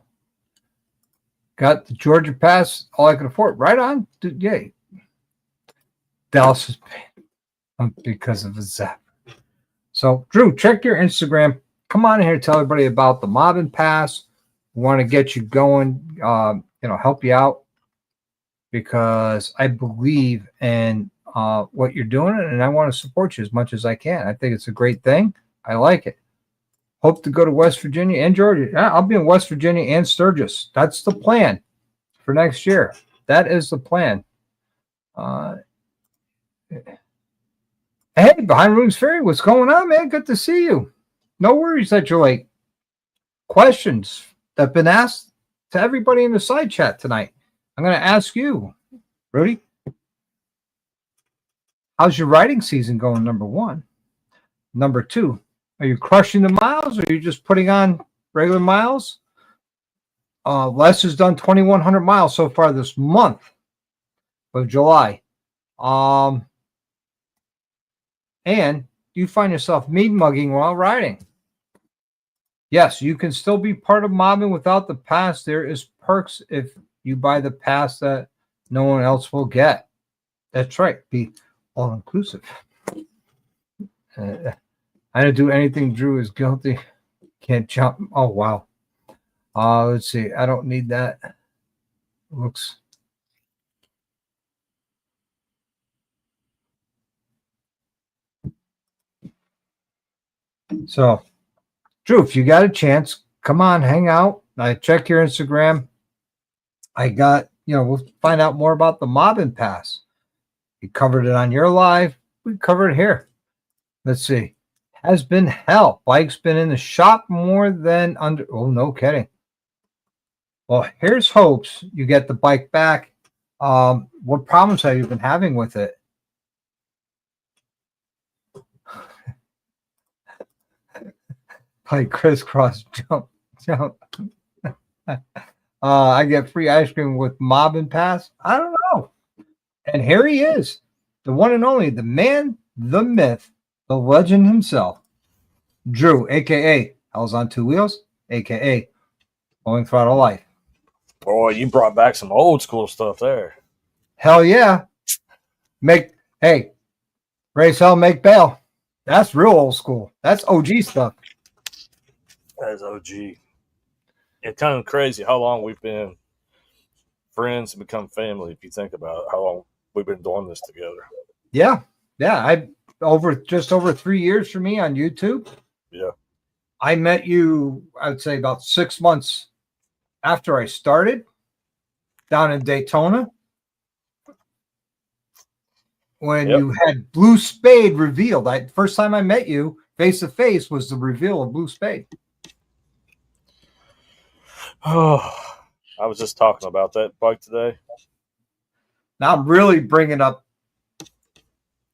got the Georgia pass, all I can afford. Right on. Yay. Dallas is paying because of the zap. So, Drew, check your Instagram. Come on in here, tell everybody about the mobbing pass. We want to get you going, help you out because I believe in what you're doing and I want to support you as much as I can. I think it's a great thing. I like it. Hope to go to West Virginia and Georgia. Yeah, I'll be in West Virginia and Sturgis. That's the plan for next year. That is the plan. Hey, behind Rooms Ferry, what's going on, man? Good to see you. No worries that you're late. Questions that have been asked to everybody in the side chat tonight. I'm going to ask you, Rudy, how's your riding season going, number one? Number two, are you crushing the miles or are you just putting on regular miles? Les has done 2,100 miles so far this month of July. And you find yourself mean mugging while riding. Yes, you can still be part of mobbing without the pass. There is perks if you buy the pass that no one else will get. That's right. Be all inclusive. I didn't do anything. Drew is guilty. Can't jump. Oh, wow. Let's see. I don't need that. Looks. So, Drew, if you got a chance, come on, hang out. I check your Instagram. I got, we'll find out more about the mobbing pass. You covered it on your live. We covered it here. Let's see. Has been hell. Bike's been in the shop more than under. Oh, no kidding. Well, here's hopes you get the bike back. What problems have you been having with it? Like crisscross jump. I get free ice cream with mob and pass. I don't know. And here he is, the one and only, the man, the myth, the legend himself, Drew, aka Hell's on Two Wheels, aka Going Throttle Life. Boy, you brought back some old school stuff there. Hell yeah. Race hell, make bail. That's real old school. That's OG stuff. That is OG. It's kind of crazy how long we've been friends and become family. If you think about it, how long we've been doing this together. Yeah. Just over 3 years for me on YouTube. Yeah. I met you, I would say about 6 months after I started down in Daytona. When you had Blue Spade revealed. First time I met you face to face was the reveal of Blue Spade. Oh, I was just talking about that bike today. Now I'm really bringing up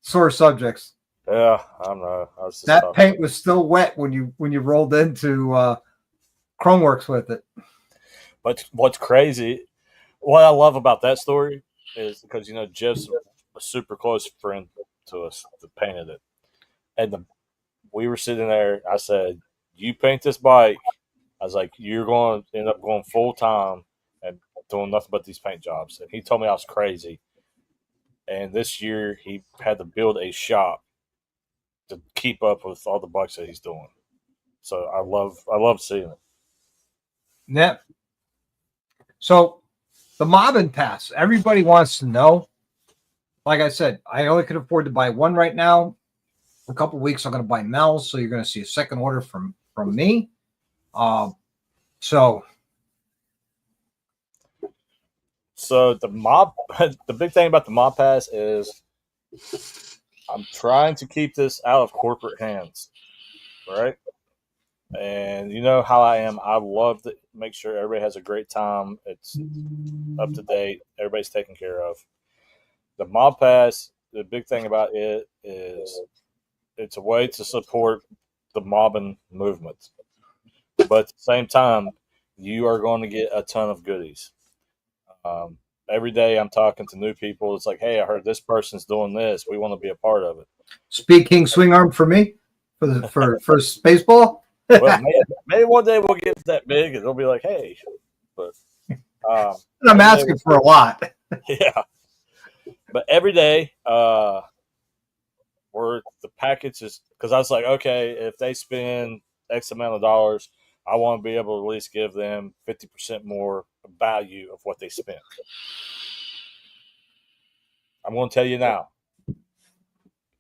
sore subjects. Yeah, I know. That paint was still wet when you rolled into Chromeworks with it. But what's crazy, what I love about that story is because Jeff's a super close friend to us that painted it, and we were sitting there. I said, "You paint this bike." I was like, "You're going to end up going full time and doing nothing but these paint jobs. And he told me I was crazy. And this year he had to build a shop to keep up with all the bucks that he's doing. So I love seeing it. Yeah. So the mobbing pass, everybody wants to know. Like I said, I only can afford to buy one right now. In a couple of weeks, I'm going to buy Mel's, so you're going to see a second order from me. So the big thing about the mob pass is I'm trying to keep this out of corporate hands, right? And you know how I am. I love to make sure everybody has a great time. It's up to date. Everybody's taken care of. The mob pass, the big thing about it is it's a way to support the mobbing movement. But at the same time, you are going to get a ton of goodies. Every day I'm talking to new people. It's like, hey, I heard this person's doing this. We want to be a part of it. Speed King swing arm for me for baseball. Well, maybe one day we'll get that big and it'll be like, hey, but I'm asking for a lot. Yeah, but every day, where the package is, because I was like, okay, if they spend X amount of dollars, I want to be able to at least give them 50% more value of what they spent. I'm going to tell you now,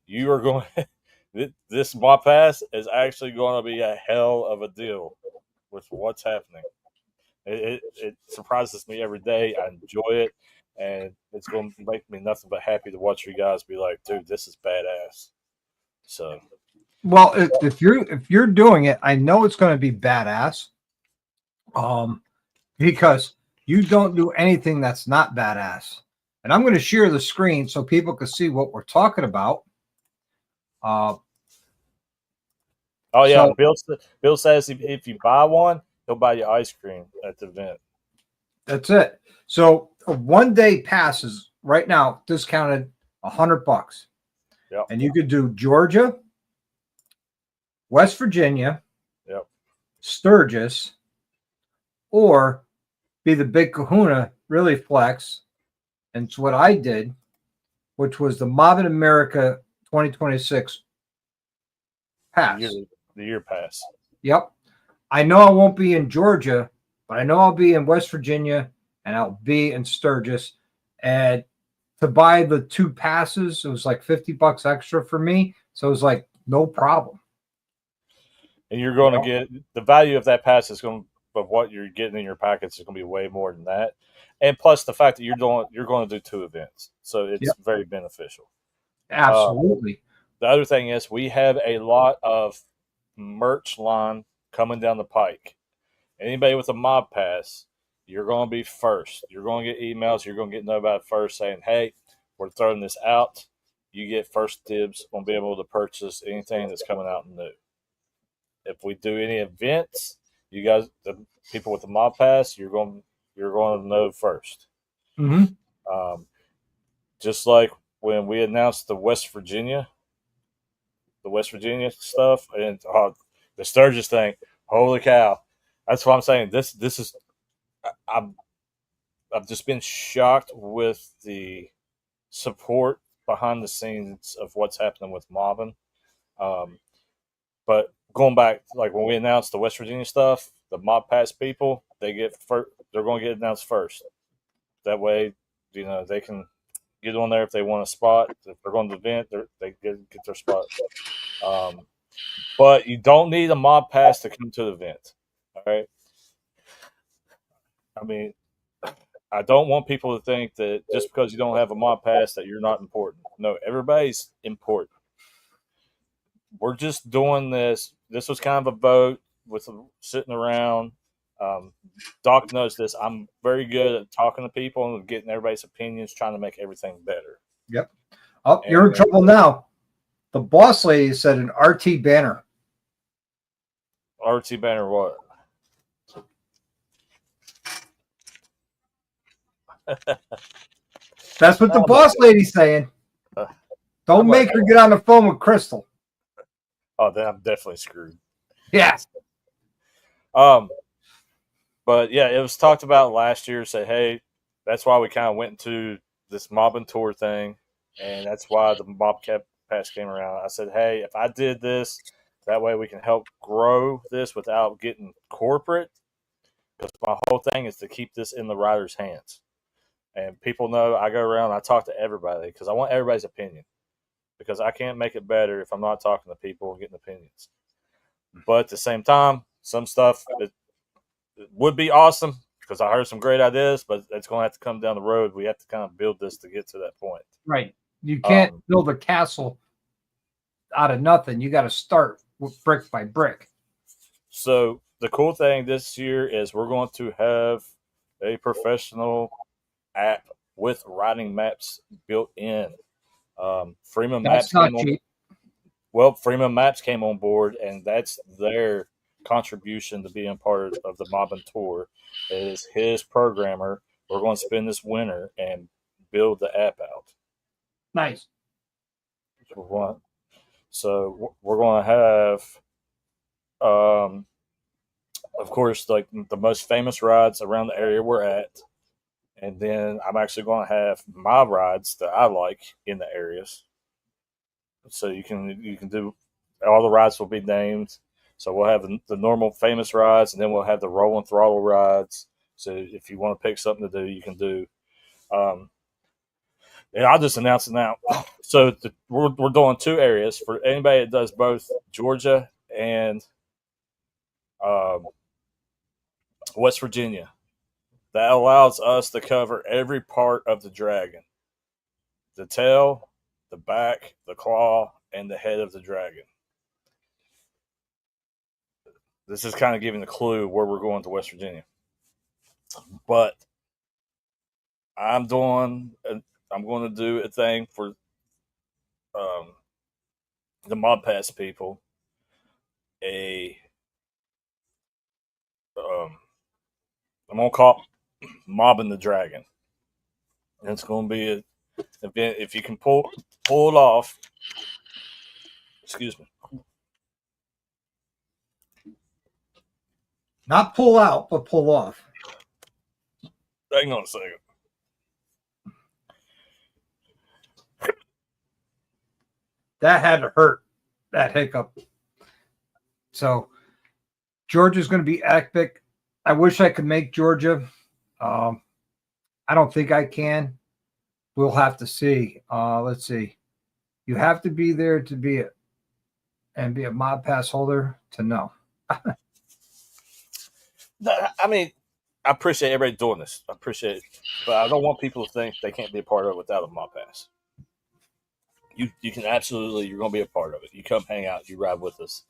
you are going. This mob pass is actually going to be a hell of a deal with what's happening. It surprises me every day. I enjoy it, and it's going to make me nothing but happy to watch you guys be like, dude, this is badass. So, well, if you're doing it, I know it's going to be badass. Because you don't do anything that's not badass. And I'm going to share the screen so people can see what we're talking about. oh yeah, so, Bill says if you buy one, he'll buy you ice cream at the event. That's it. So a 1 day pass is right now discounted $100. Yep. And you could do Georgia, West Virginia, yep, Sturgis, or be the big kahuna, really flex. And it's what I did, which was the Mob in America 2026 pass. The year pass. Yep. I know I won't be in Georgia, but I know I'll be in West Virginia and I'll be in Sturgis. And to buy the 2 passes, it was like $50 extra for me. So it was like no problem. And you're going to get the value of that pass is going to, but what you're getting in your packets is going to be way more than that. And plus the fact that you're going to do 2 events. So it's very beneficial. Absolutely. The other thing is we have a lot of merch line coming down the pike. Anybody with a mob pass, you're going to be first. You're going to get emails. You're going to get notified first saying, hey, we're throwing this out. You get first dibs on being able to purchase anything that's coming out new. If we do any events, you guys, the people with the mob pass, you're going to know first. Mm-hmm. Just like when we announced the West Virginia stuff and the Sturgis thing. Holy cow! That's what I'm saying. This is I've just been shocked with the support behind the scenes of what's happening with mobbing. But going back, like when we announced the West Virginia stuff, the mob pass people, they're going to get announced first. That way, they can get on there if they want a spot. If they're going to the event, they get their spot. But you don't need a mob pass to come to the event. All right. I mean, I don't want people to think that just because you don't have a mob pass that you're not important. No, everybody's important. We're just doing this. This was kind of a vote with sitting around. Doc knows this. I'm very good at talking to people and getting everybody's opinions, trying to make everything better. Yep. Oh, you're in trouble now. The boss lady said an RT banner. RT banner what? That's what the boss lady's saying. Don't make her get on the phone with Crystal. Oh, then I'm definitely screwed. Yeah. But But yeah, it was talked about last year. Say, hey, that's why we kind of went into this mob and tour thing, and that's why the mob pass came around. I said, hey, if I did this, that way we can help grow this without getting corporate. Because my whole thing is to keep this in the riders' hands, and people know I go around. I talk to everybody because I want everybody's opinion. Because I can't make it better if I'm not talking to people and getting opinions. But at the same time, some stuff it would be awesome because I heard some great ideas, but it's going to have to come down the road. We have to kind of build this to get to that point. Right. You can't build a castle out of nothing. You got to start with brick by brick. So the cool thing this year is we're going to have a professional app with riding maps built in. Freeman That's Maps not came on, cheap. well, Freeman Maps came on board, and that's their contribution to being part of the Mob and Tour. Is his programmer. We're going to spend this winter and build the app out. Nice. So we're going to have, of course, like the most famous rides around the area we're at. And then I'm actually going to have my rides that I like in the areas. So you can do all the rides will be named. So we'll have the normal famous rides, and then we'll have the rolling throttle rides. So if you want to pick something to do, you can do. And I'll just announce it now. So we're doing 2 areas for anybody that does both Georgia and West Virginia. That allows us to cover every part of the dragon. The tail, the back, the claw, and the head of the dragon. This is kind of giving a clue where we're going to West Virginia. But I'm going to do a thing for the Mob Pass people. I'm going to call it Mobbing the Dragon. And it's going to be an event. If you can pull it off, excuse me. Not pull out, but pull off. Hang on a second. That had to hurt, that hiccup. So Georgia's going to be epic. I wish I could make Georgia. I don't think I can. We'll have to see. Let's see. You have to be there to be it and be a Mob Pass holder to know. I mean, I appreciate everybody doing this. I appreciate it. But I don't want people to think they can't be a part of it without a Mob Pass. You can absolutely, you're going to be a part of it. You come hang out, you ride with us.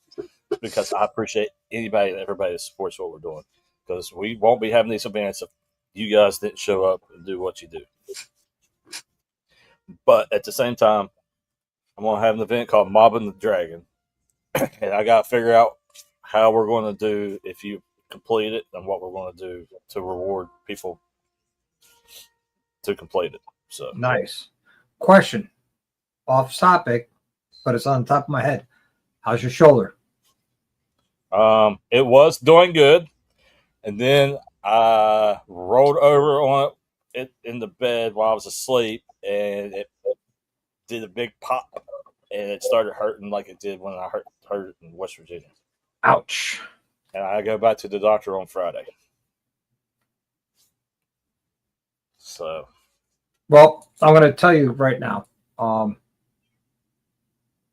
Because I appreciate everybody that supports what we're doing. Because we won't be having these events if you guys didn't show up and do what you do. But at the same time, I'm going to have an event called Mobbing the Dragon. And I got to figure out how we're going to do if you complete it and what we're going to do to reward people to complete it. So nice. Question. Off topic, but it's on top of my head. How's your shoulder? It was doing good. And then I rolled over on it in the bed while I was asleep, and it did a big pop, and it started hurting like it did when I hurt it in West Virginia. Ouch. And I go back to the doctor on Friday. So, well, I'm going to tell you right now.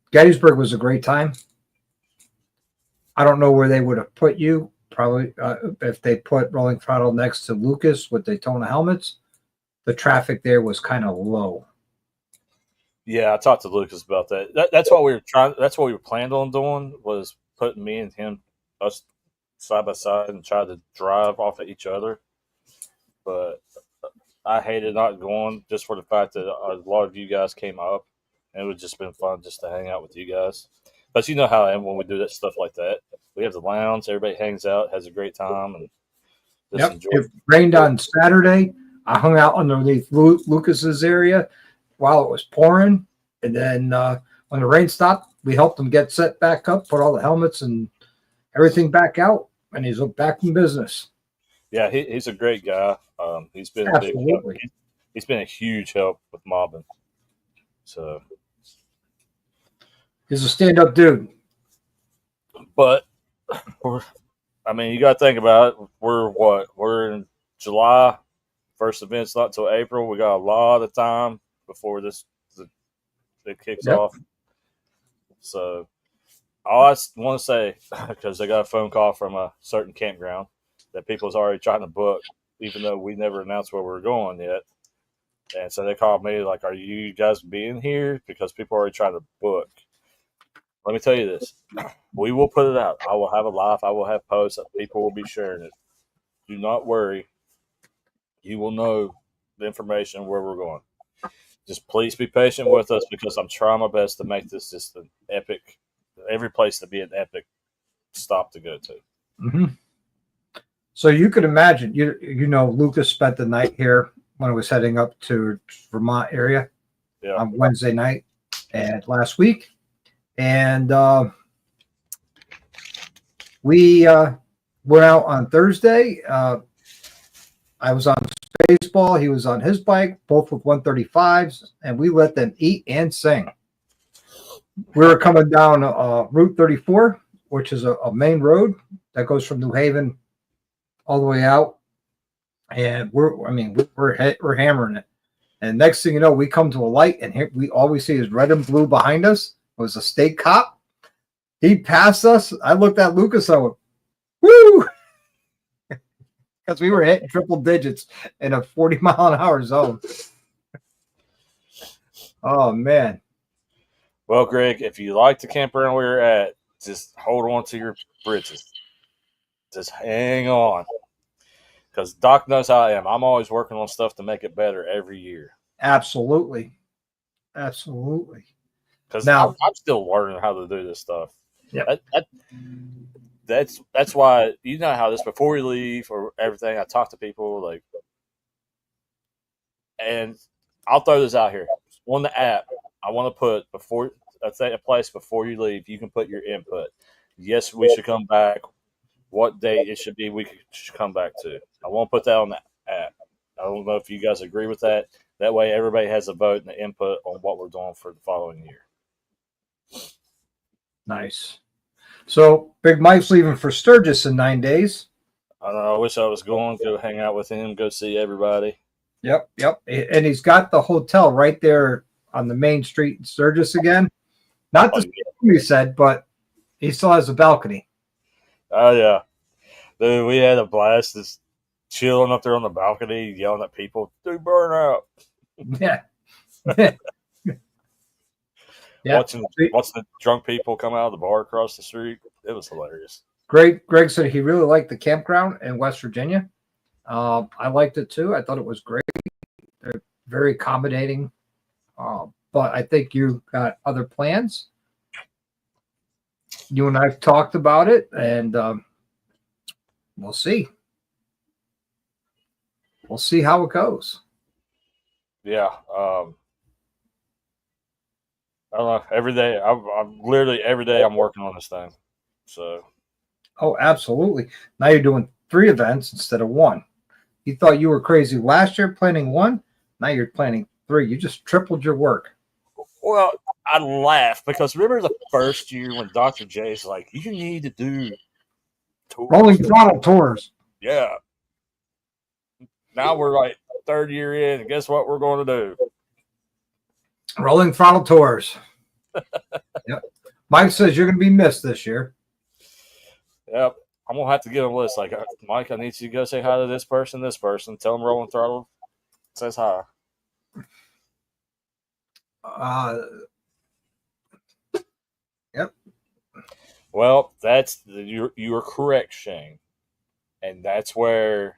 Gettysburg was a great time. I don't know where they would have put you. Probably if they put Rolling Throttle next to Lucas with Daytona helmets, the traffic there was kind of low. Yeah, I talked to Lucas about that. That's what we were trying. That's what we were planned on doing, was putting me and him, us side by side, and try to drive off of each other. But I hated not going just for the fact that a lot of you guys came up, and it would just been fun just to hang out with you guys. But you know how I am when we do that stuff like that. We have the lounge, everybody hangs out, has a great time, and just enjoy. It rained on Saturday. I hung out underneath Lucas's area while it was pouring, and then when the rain stopped, we helped him get set back up, put all the helmets and everything back out, and he's back in business. Yeah, he's a great guy. He's been a big help. Absolutely. He's been a huge help with mobbing. So, He's a stand-up dude. but I mean, you got to think about it. We're what? We're in July. First event's not until April. We got a lot of time before it kicks Yep. off. So, all I want to say, because I got a phone call from a certain campground that people's already trying to book, even though we never announced where we're going yet. And so they called me like, "Are you guys being here?" Because people are already trying to book. Let me tell you this: we will put it out. I will have a live. I will have posts. People will be sharing it. Do not worry. You will know the information where we're going. Just please be patient with us because I'm trying my best to make this just an epic. Every place to be an epic stop to go to. Mm-hmm. So you could imagine, Lucas spent the night here when I was heading up to Vermont area on Wednesday night and last week. And we went out on Thursday. I was on baseball. He was on his bike, both with 135s, and we let them eat and sing. We were coming down Route 34, which is a main road that goes from New Haven all the way out, and we're hammering it. And next thing you know, we come to a light, and here we all we see is red and blue behind us. It was a state cop. He passed us. I looked at Lucas. I went, "Woo!" Because we were hitting triple digits in a 40-mile-an-hour zone. Oh man. Well, Greg, if you like to camp around where you're at, just hold on to your britches. Just hang on. Because Doc knows how I am. I'm always working on stuff to make it better every year. Absolutely. Absolutely. Because I'm still learning how to do this stuff. Yeah. That's why, you know how this, before we leave or everything, I talk to people, and I'll throw this out here. On the app, I want to put a place before you leave, you can put your input. Yes, we should come back. What date it should be, we should come back to. I won't put that on the app. I don't know if you guys agree with that. That way, everybody has a vote and the input on what we're doing for the following year. Nice. So, Big Mike's leaving for Sturgis in 9 days. I don't know. I wish I was going to go hang out with him, go see everybody. Yep. And he's got the hotel right there on the main street in Sturgis again. Not the same he said, but he still has a balcony. Oh, yeah. Dude, we had a blast just chilling up there on the balcony, yelling at people, "Dude, burn out." Yeah. Watching the drunk people come out of the bar across the street. It was hilarious. Greg said he really liked the campground in West Virginia. I liked it too. I thought it was great. They're very accommodating. But I think you got other plans. You and I've talked about it, and we'll see. We'll see how it goes. Yeah. I don't know. Every day, I'm literally every day I'm working on this thing. So. Oh, absolutely. Now you're doing 3 events instead of 1. You thought you were crazy last year planning 1. Now you're planning 3. You just tripled your work. Well, I laugh because remember the first year when Dr. J's like, "You need to do tours. Rolling throttle tours." Yeah. Now we're like 3rd year in, and guess what we're going to do? Rolling throttle tours. Yep. Mike says you're going to be missed this year. Yep. I'm going to have to get a list. Like, "Mike, I need you to go say hi to this person. Tell them Rolling Throttle says hi." Yep. Well, you are correct, Shane. And that's where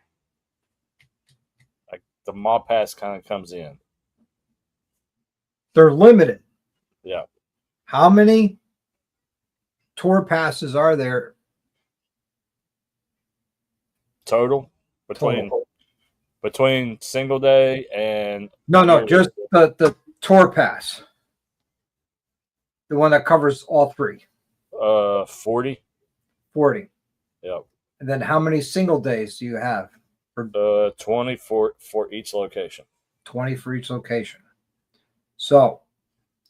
the mob pass kind of comes in. They're limited. Yeah. How many tour passes are there total between single day and no, just the tour pass, the one that covers all 3? 40. Yep. And then how many single days do you have? 20 for each location. 20 for each location. So,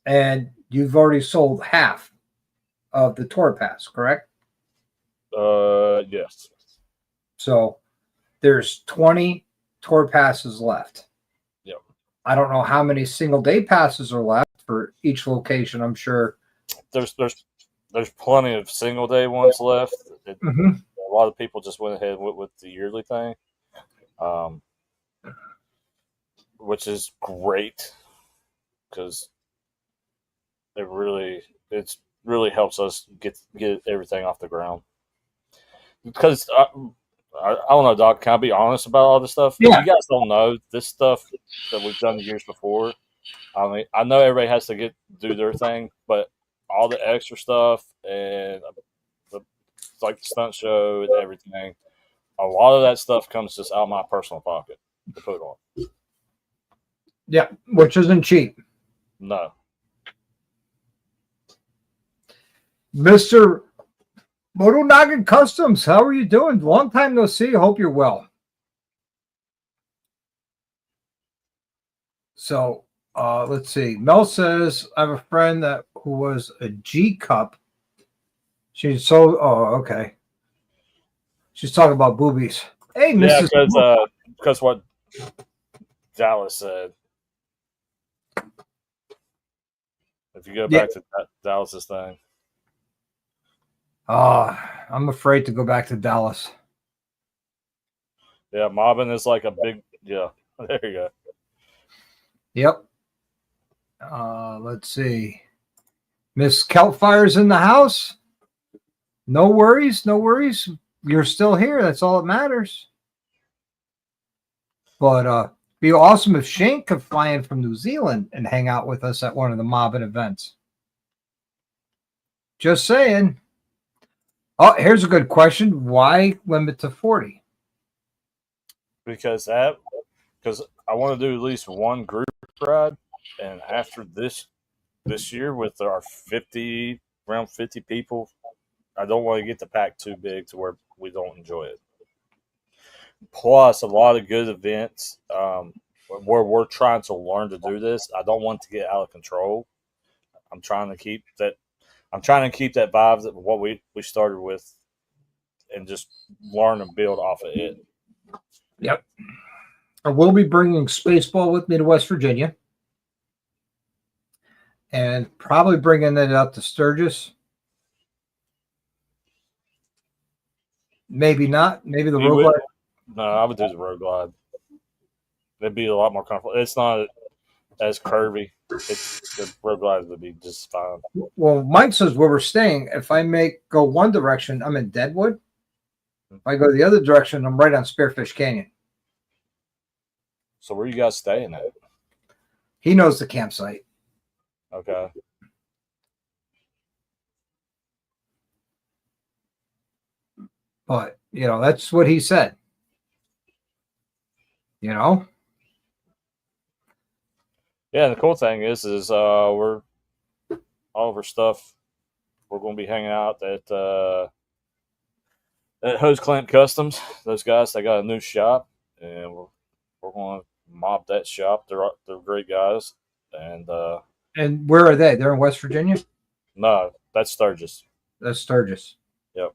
and you've already sold half of the tour pass, correct? Yes. So there's 20 tour passes left. Yep. I don't know how many single day passes are left for each location. I'm sure there's plenty of single day ones left. A lot of people just went ahead with the yearly thing, which is great because it really helps us get everything off the ground. Because I don't know, Doc. Can I be honest about all this stuff? Yeah. If you guys don't know this stuff that we've done the years before, I mean, I know everybody has to do their thing, but all the extra stuff and like the stunt show and everything, a lot of that stuff comes just out of my personal pocket to put on. Yeah, which isn't cheap. No. Mr. Motonaga Customs, how are you doing? Long time no see. Hope you're well. So let's see. Mel says, I have a friend who was a G Cup. She's okay. She's talking about boobies. Hey, Mrs. Yeah, because what Dallas said. If you go back to Dallas's thing. I'm afraid to go back to Dallas. Yeah, mobbing is like a big, yeah, there you go. Yep. Let's see. Miss Keltfire's in the house. No worries. No worries. You're still here. That's all that matters. But be awesome if Shane could fly in from New Zealand and hang out with us at one of the mobbing events. Just saying. Oh, here's a good question. Why limit to 40? Because I want to do at least one group ride, and after this year with our around 50 people, I don't want to get the pack too big to where we don't enjoy it. Plus, a lot of good events where we're trying to learn to do this. I don't want to get out of control. I'm trying to keep that vibe that what we started with, and just learn and build off of it. Yep. I will be bringing Spaceball with me to West Virginia, and probably bringing it up to Sturgis. Maybe not. Maybe the road glide. No, I would do the road glide. It'd be a lot more comfortable. It's not as curvy. The road glide would be just fine. Well, Mike says where we're staying, if I go one direction, I'm in Deadwood. If I go the other direction, I'm right on Spearfish Canyon. So where are you guys staying at? He knows the campsite. Okay. But, that's what he said. Yeah, the cool thing is we're all of our stuff. We're going to be hanging out at Hose Clamp Customs. Those guys, they got a new shop, and we're going to mob that shop. They're great guys, and where are they? They're in West Virginia? No, that's Sturgis. That's Sturgis. Yep.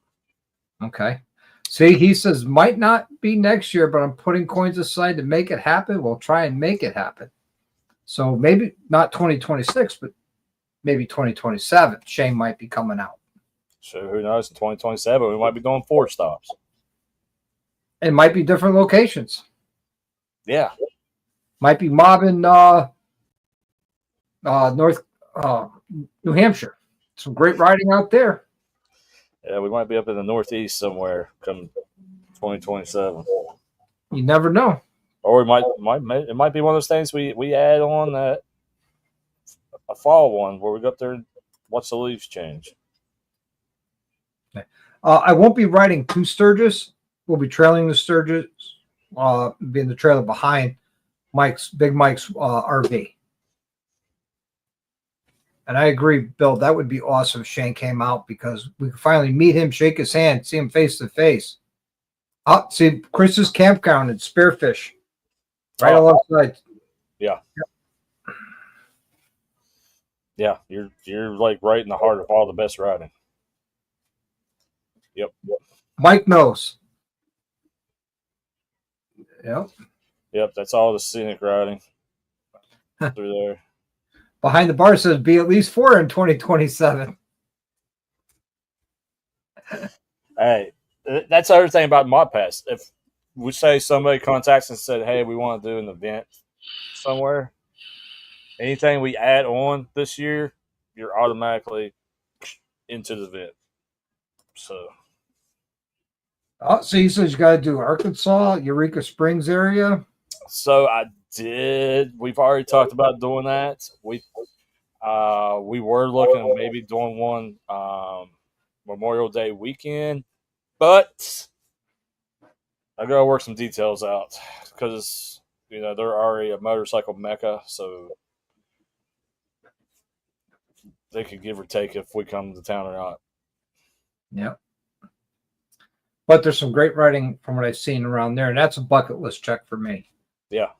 Okay. See, he says might not be next year, but I'm putting coins aside to make it happen. We'll try and make it happen. So maybe not 2026, but maybe 2027. Shane might be coming out. So who knows? In 2027, we might be doing 4 stops. It might be different locations. Yeah. Might be mobbing North New Hampshire. Some great riding out there. Yeah, we might be up in the Northeast somewhere come 2027. You never know. Or it might be one of those things we add on a fall one where we go up there and watch the leaves change. I won't be riding to Sturgis. We'll be trailing the Sturgis, being the trailer behind Big Mike's RV. And I agree, Bill, that would be awesome if Shane came out, because we could finally meet him, shake his hand, see him face to face. Oh, see Chris's campground in Spearfish, right Oh, alongside. yeah. Yeah, you're like right in the heart of all the best riding. Yep. Mike knows. Yep. Yep, that's all the scenic riding through there. Behind the bar says be at least 4 in 2027. Hey, that's the other thing about Mod Pass. If we say somebody contacts and said, "Hey, we want to do an event somewhere," anything we add on this year, you're automatically into the event. So, Oh, so he says you got to do Arkansas, Eureka Springs area. so I did. We've already talked about doing that. We were looking at maybe doing one Memorial Day weekend, but I gotta work some details out because they're already a motorcycle mecca, so they could give or take if we come to town or not. Yep. But there's some great writing from what I've seen around there, and that's a bucket list check for me. Yeah,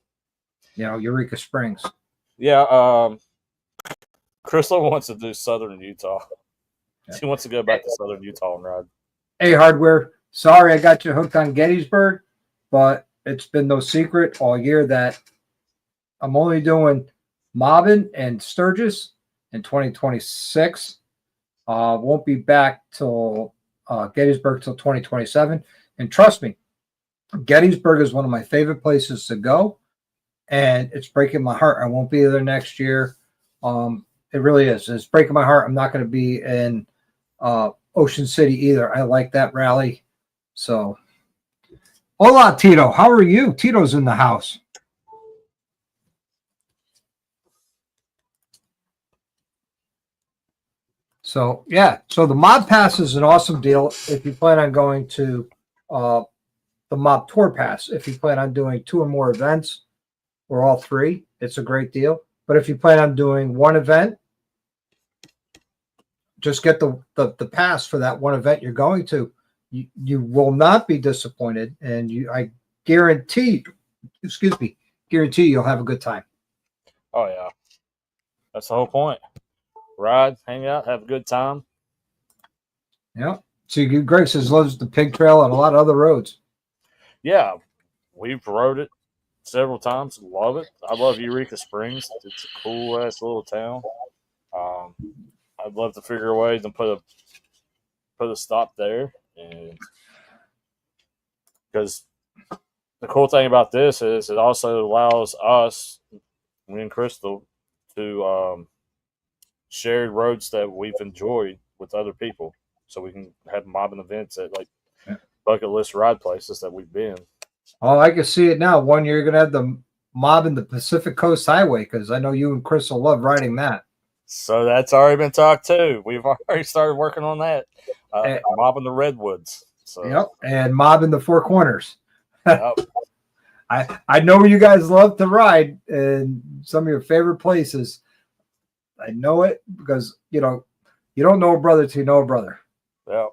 Eureka Springs. yeah. Crystal wants to do Southern Utah. Yeah. She wants to go back to Southern Utah and ride. Hey, Hardware. Sorry I got you hooked on Gettysburg, but it's been no secret all year that I'm only doing Mobbin and Sturgis in 2026. Won't be back till Gettysburg till 2027. And trust me, Gettysburg is one of my favorite places to go, and it's breaking my heart. I won't be there next year. It really is. It's breaking my heart. I'm not going to be in Ocean City either. I like that rally. So, hola, Tito. How are you? Tito's in the house. So, yeah. So, the Mob Pass is an awesome deal if you plan on going to the Mob Tour Pass. If you plan on doing 2 or more events or all 3, it's a great deal. But if you plan on doing one event, just get the pass for that one event you're going to. You will not be disappointed, and I guarantee you'll have a good time. Oh yeah, that's the whole point. Ride, hang out, have a good time. Yeah. So Greg says loves the Pig Trail and a lot of other roads. Yeah, we've rode it several times. Love it. I love Eureka Springs. It's a cool ass little town. I'd love to figure a way to put a stop there, and because the cool thing about this is it also allows us, me and Crystal, to share roads that we've enjoyed with other people, so we can have mobbing events at like bucket list ride places that we've been. Oh, I can see it now. One year you're gonna have the mob in the Pacific Coast Highway because I know you and Crystal love riding that. So that's already been talked to. We've already started working on that. Mobbing the redwoods. So. Yep, and mob in the Four Corners. Yep. I know you guys love to ride in some of your favorite places. I know it because you don't know a brother till you know a brother. Yep.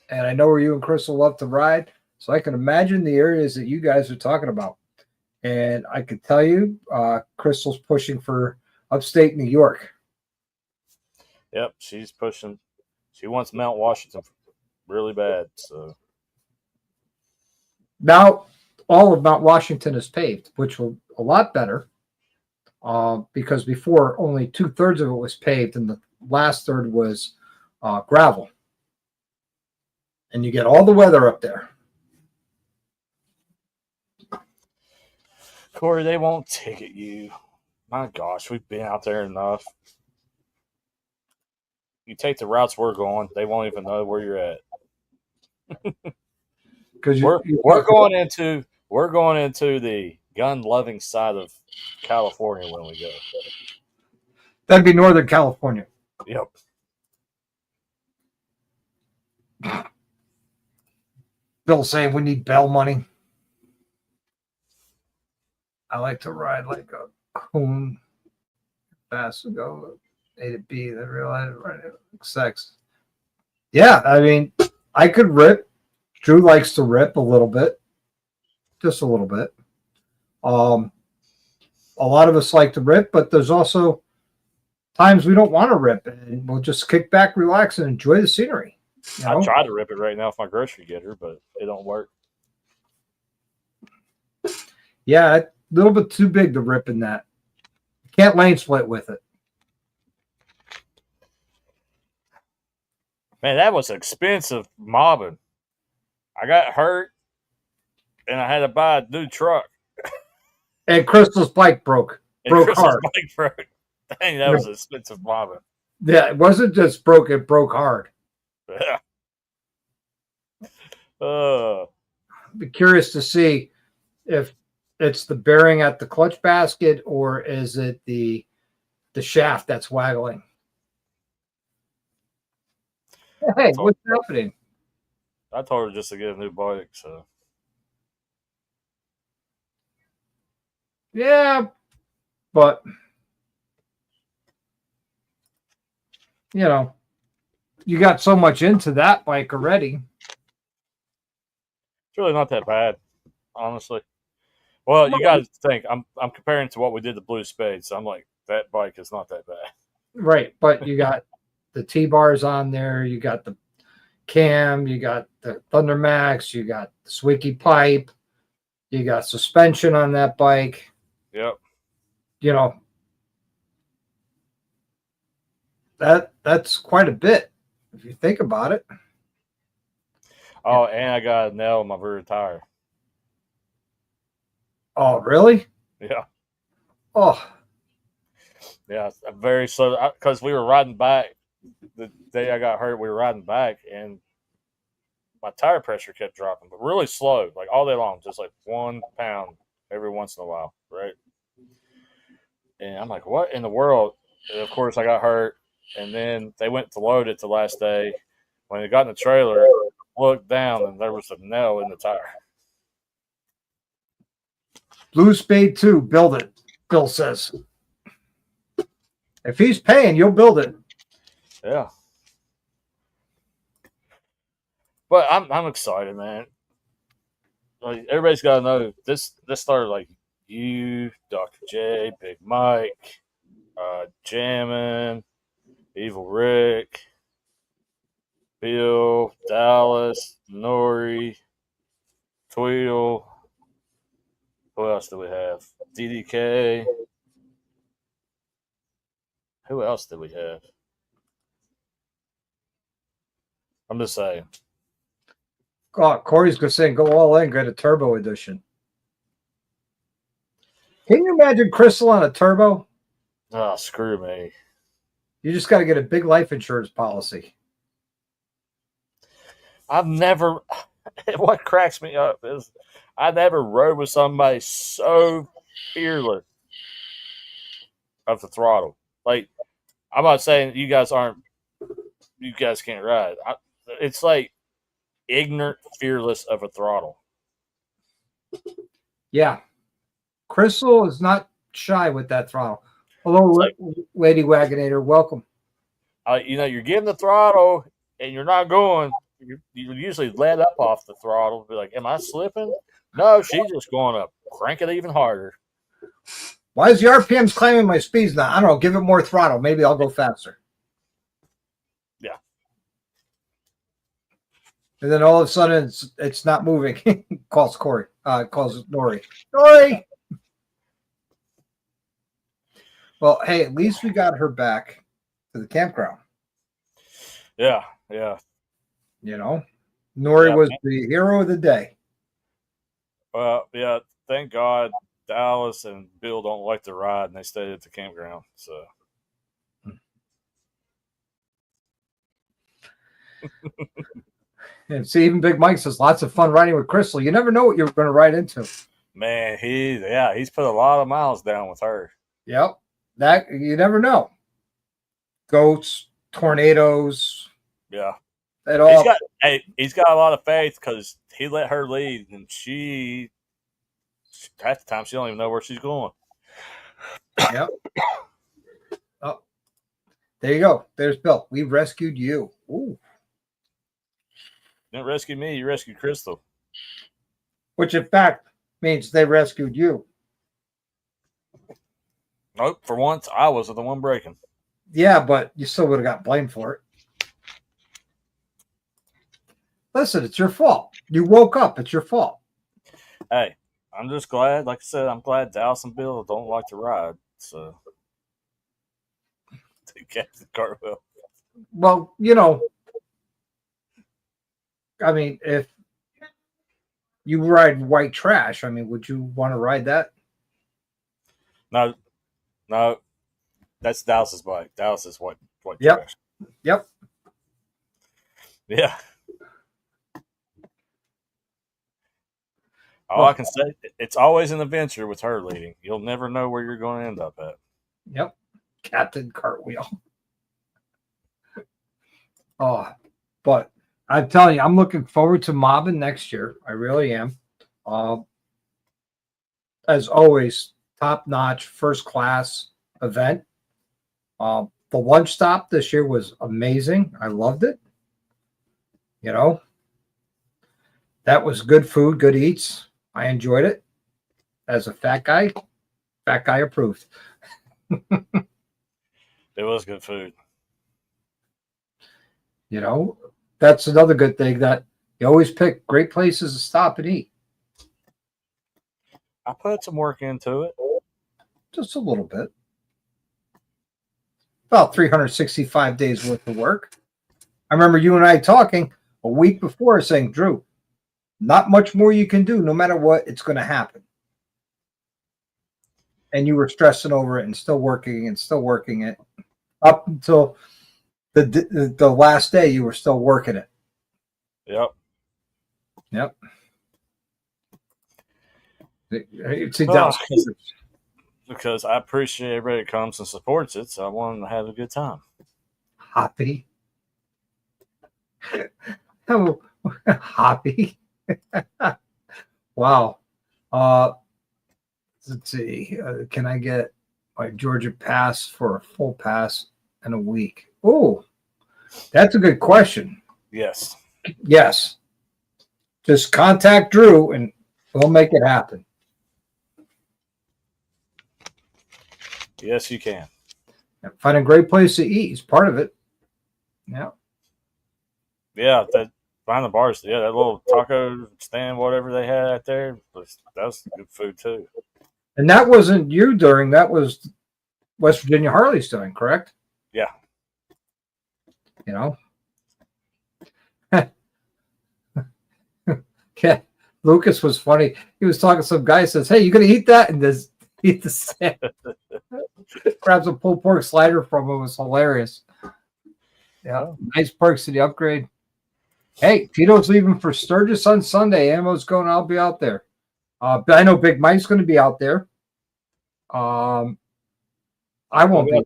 And I know where you and Crystal love to ride, so I can imagine the areas that you guys are talking about. And I can tell you, Crystal's pushing for upstate New York. Yep, she's pushing. She wants Mount Washington really bad. So now all of Mount Washington is paved, which will a lot better. Because before only 2/3 of it was paved, and the last third was gravel. And you get all the weather up there. Corey, they won't ticket you. My gosh, we've been out there enough. You take the routes we're going, they won't even know where you're at. Because we're going into the gun loving side of California when we go. That'd be Northern California. Yep. Bill saying we need bell money. I like to ride like a coon. Fast to go A to B, then realize right sex. Yeah, I mean, I could rip Drew likes to rip a little bit, just a little bit. A lot of us like to rip, but there's also times we don't want to rip, and we'll just kick back, relax, and enjoy the scenery. You I know? try to rip it right now with my grocery getter, but it don't work. Yeah, a little bit too big to rip in that. Can't lane split with it. Man, that was expensive mobbing. I got hurt, and I had to buy a new truck. And Crystal's bike broke Chris's hard. bike broke. Dang, that was expensive mobbing. Yeah, it wasn't just broke; it broke hard. Yeah. I'd be curious to see if it's the bearing at the clutch basket or is it the shaft that's waggling. Hey, what's happening? I told her just to get a new bike, so. Yeah, but you know, you got so much into that bike already. It's really not that bad, honestly. Well, you got to think. I'm comparing to what we did to Blue Spade, so I'm like, that bike is not that bad. Right, but you got the T-bars on there, you got the cam, you got the Thunder Max, you got the Swicky pipe, you got suspension on that bike. Yep. You know, that's quite a bit if you think about it. Oh, and I got a nail in my rear tire. Oh, really? Yeah. Oh, yeah. I'm very slow because we were riding back the day I got hurt. We were riding back, and my tire pressure kept dropping, but really slow, like all day long, just like 1 pound every once in a while, right? And I'm like, what in the world? And of course, I got hurt, and then they went to load it the last day. When they got in the trailer, looked down, and there was a nail in the tire. Blue Spade 2, build it, Bill says. If he's paying, you'll build it. Yeah. But I'm excited, man. Like everybody's got to know this started like you, Dr. J, Big Mike, Jammin, Evil Rick, Bill, Dallas, Nori, Tweedle. Who else do we have? DDK. Who else did we have? I'm just saying. Oh, Corey's going to say, go all in, get a turbo edition. Can you imagine Crystal on a turbo? Oh, screw me. You just got to get a big life insurance policy. I've never, what cracks me up is I never rode with somebody so fearless of the throttle. Like, I'm not saying you guys can't ride. It's like ignorant, fearless of a throttle. Yeah. Crystal is not shy with that throttle. Hello, like, Lady Wagonator. Welcome. You're giving the throttle and you're not going. You usually let up off the throttle. Be like, am I slipping? No, she's just going up. Crank it even harder. Why is the RPMs climbing my speeds now? I don't know. Give it more throttle. Maybe I'll go faster. Yeah. And then all of a sudden, it's not moving. Calls Corey. Calls Nori. Nori! Well, hey, at least we got her back to the campground. Yeah, yeah. You know, Nori was the hero of the day. Well, yeah, thank God Dallas and Bill don't like to ride, and they stayed at the campground. So, and see, even Big Mike says lots of fun riding with Crystal. You never know what you're going to ride into. Man, he's put a lot of miles down with her. Yep, that you never know. Goats, tornadoes. Yeah. At all. He's got a lot of faith because he let her lead, and half the time she don't even know where she's going. Yep. Oh, there you go. There's Bill. We rescued you. Ooh. didn't rescue me. You rescued Crystal. Which, in fact, means they rescued you. Nope. For once, I was the one breaking. Yeah, but you still would have got blamed for it. Listen, it's your fault. You woke up. It's your fault. Hey, I'm just glad. Like I said, I'm glad Dallas and Bill don't like to ride. So, Captain Cartwheel. Well, I mean, if you ride white trash, I mean, would you want to ride that? No, that's Dallas's bike. Dallas is white Yep. trash. Yep. Yeah. All I can say, it's always an adventure with her leading. You'll never know where you're going to end up at. Yep. Captain Cartwheel. Oh, but I'm telling you, I'm looking forward to mobbing next year. I really am. As always, top-notch, first-class event. The lunch stop this year was amazing. I loved it. That was good food, good eats. I enjoyed it. As a fat guy approved. It was good food. That's another good thing, that you always pick great places to stop and eat. I put some work into it. Just a little bit. About 365 days worth of work. I remember you and I talking a week before saying, Drew, not much more you can do. No matter what, it's going to happen. And you were stressing over it and still working it up until the last day. You were still working it. Yep. See, Dallas. Because I appreciate everybody that comes and supports it, so I want them to have a good time. Hoppy. Oh, Hoppy. Wow. Let's see. Can I get my Georgia pass for a full pass in a week? Oh, that's a good question. Yes. Just contact Drew and we'll make it happen. Yes, you can. Find a great place to eat is part of it. Yeah. Yeah, behind the bars. Yeah, that little taco stand, whatever they had out there, that was good food too. And that wasn't you doing. That was West Virginia Harley's doing, correct? Yeah. Yeah. Lucas was funny. He was talking to some guy, says, hey, you going to eat that? And just eat the sand. Grabs a pulled pork slider from him. It was hilarious. Yeah. Nice perks to the upgrade. Hey, Tito's leaving for Sturgis on Sunday. Ammo's going. I'll be out there. I know Big Mike's going to be out there. I won't be.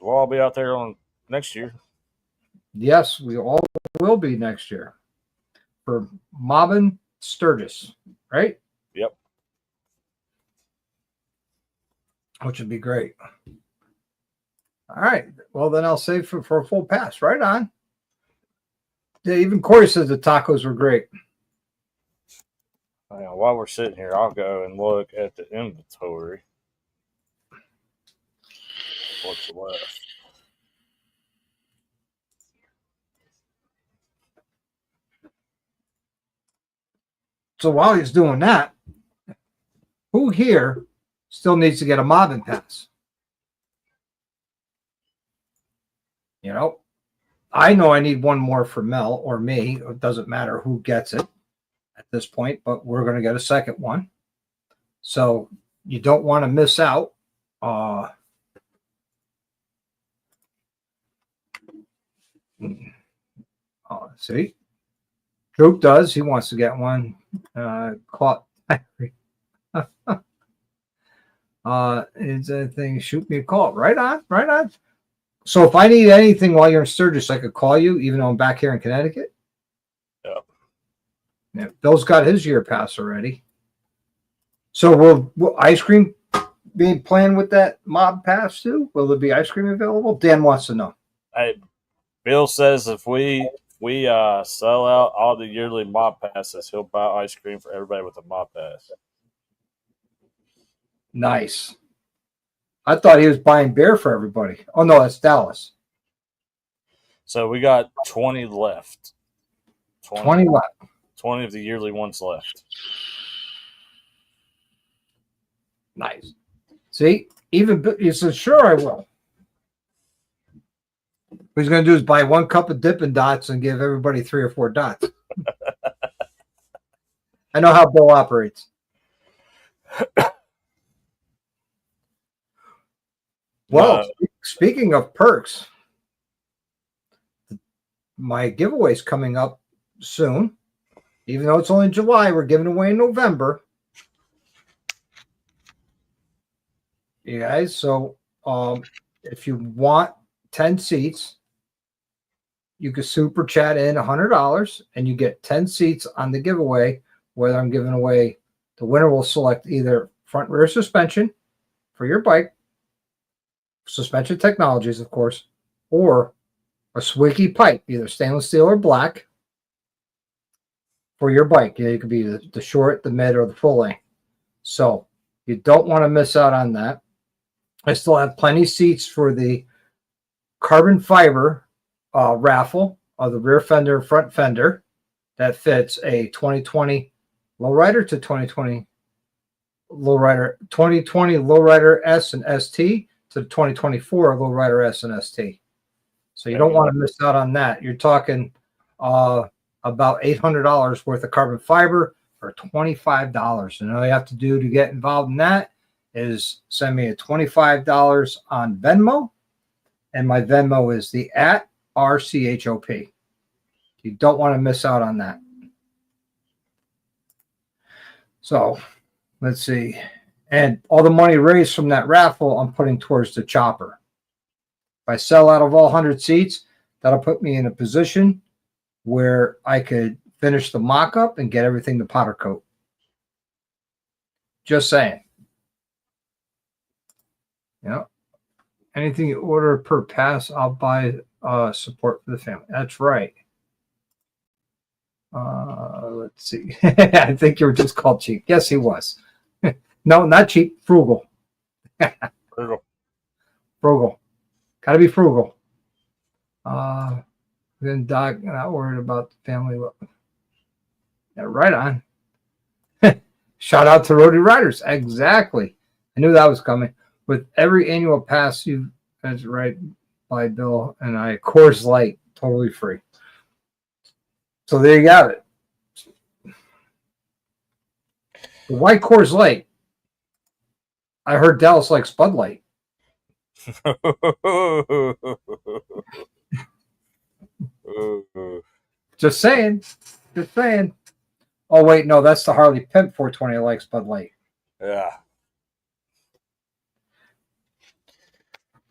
We'll all be out there on next year. Yes, we all will be next year for mobbing Sturgis, right? Yep. Which would be great. All right. Well, then I'll save for a full pass. Right on. Yeah, even Corey says the tacos were great. While we're sitting here, I'll go and look at the inventory. What's left? So while he's doing that, who here still needs to get a mobbing pass? I know I need one more for Mel or me. It doesn't matter who gets it at this point, but we're going to get a second one. So you don't want to miss out. See, Droop does. He wants to get one. Caught. Is anything? Shoot me a call. Right on. So if I need anything while you're in Sturgis, I could call you, even though I'm back here in Connecticut. Yep. Yeah, Bill's got his year pass already. So will ice cream be planned with that mob pass too? Will there be ice cream available? Dan wants to know. Hey, Bill says if we We sell out all the yearly mob passes. He'll buy ice cream for everybody with a mob pass. Nice. I thought he was buying beer for everybody. Oh no, that's Dallas. So we got 20 left. 20 left. 20 of the yearly ones left. Nice. See, even he said, "Sure, I will." What he's going to do is buy 1 cup of Dippin' Dots and give everybody 3 or 4 dots. I know how Bill operates. Well, speaking of perks, my giveaway's coming up soon. Even though it's only July, we're giving away in November. You guys, so if you want 10 seats, you can super chat in $100 and you get 10 seats on the giveaway. Whether I'm giving away, the winner will select either front rear suspension for your bike, suspension technologies, of course, or a Swiggy pipe, either stainless steel or black, for your bike. It could be the short, the mid, or the full length. So you don't want to miss out on that. I still have plenty of seats for the carbon fiber raffle of the rear fender and front fender that fits a 2020 lowrider to 2020 lowrider S and ST to the 2024 lowrider S and ST. So you don't want to miss out on that. You're talking about $800 worth of carbon fiber for $25. And all you have to do to get involved in that is send me a $25 on Venmo. And my Venmo is the @RCHOP. You don't want to miss out on that. So let's see. And all the money raised from that raffle, I'm putting towards the chopper. If I sell out of all 100 seats, that'll put me in a position where I could finish the mock-up and get everything to powder coat. Just saying. You know, anything you order per pass, I'll buy support for the family. That's right. Let's see. I think you were just called cheap. Yes, he was. No, not cheap. Frugal. Frugal. Got to be frugal. Then Doc, not worried about the family. Yeah, right on. Shout out to Roadie Riders. Exactly. I knew that was coming. With every annual pass, that's right by Bill and I. Coors Light, totally free. So there you got it. Why Coors Light? I heard Dallas likes Bud Light. Just saying. Just saying. Oh, wait, no, that's the Harley Pimp 420 likes Bud Light. Yeah.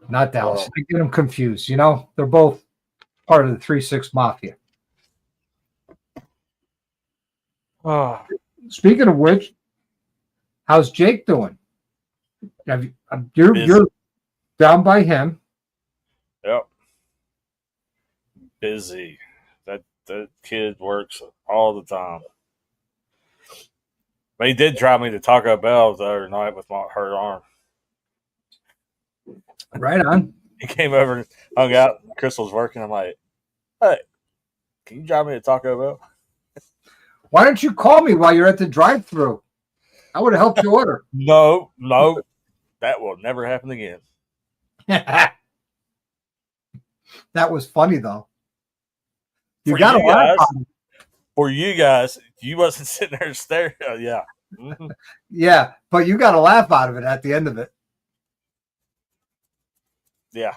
Not Dallas. I get them confused. You know, they're both part of the 3-6 Mafia. Oh. Speaking of which, how's Jake doing? You're down by him. Yep. Busy. That kid works all the time. But he did drive me to Taco Bell the other night with my hurt arm. Right on. He came over and hung out. Crystal's working. I'm like, hey, can you drive me to Taco Bell? Why don't you call me while you're at the drive-thru? I would have helped you order. No. That will never happen again. That was funny, though. You For got you a laugh guys, out of it. For you guys, you wasn't sitting there staring. Yeah. Mm-hmm. Yeah, but you got a laugh out of it at the end of it. Yeah.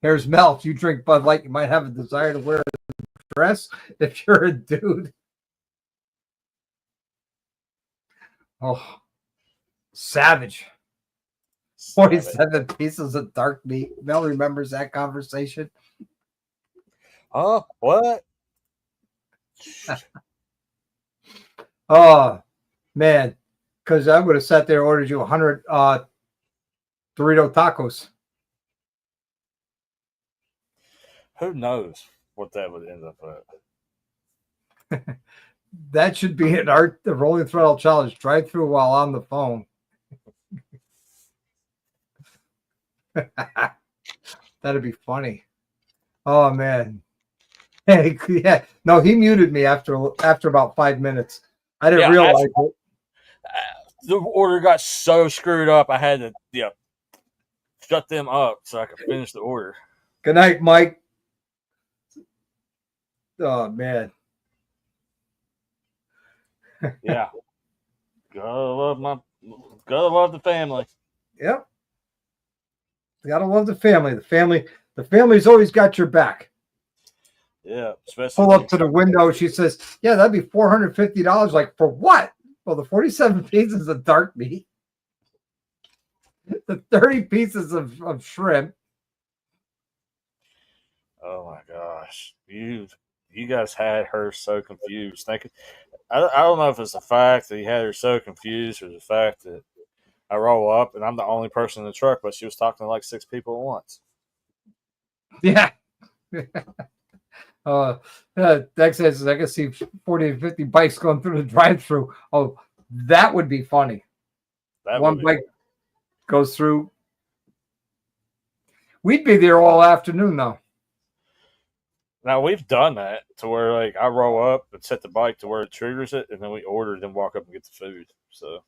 Here's Mel. If you drink Bud Light, you might have a desire to wear a dress if you're a dude. Oh, savage. 47 pieces of dark meat. Mel remembers that conversation. Oh, what? Oh, man. Because I would have sat there and ordered you 100 Dorito tacos. Who knows what that would end up at? That should be the Rolling Throttle Challenge. Drive through while on the phone. That'd be funny. Oh man. Hey, yeah. No, he muted me after about 5 minutes. I didn't realize it. The order got so screwed up, I had to shut them up so I could finish the order. Good night, Mike. Oh man. Yeah. Gotta love the family. Yep. Gotta love the family. The family's always got your back. Yeah, especially pull up to the window. She says, "Yeah, that'd be $450." Like, for what? Well, the 47 pieces of dark meat, the 30 pieces of shrimp. Oh my gosh, you guys had her so confused. Thinking, I don't know if it's the fact that you had her so confused or the fact that I roll up and I'm the only person in the truck, but she was talking to like 6 people at once. Yeah. Dex says, I can see 40 to 50 bikes going through the drive-through. Oh, that would be funny. One bike goes through. We'd be there all afternoon, though. Now, we've done that to where, like, I roll up and set the bike to where it triggers it, and then we order, then walk up and get the food. So,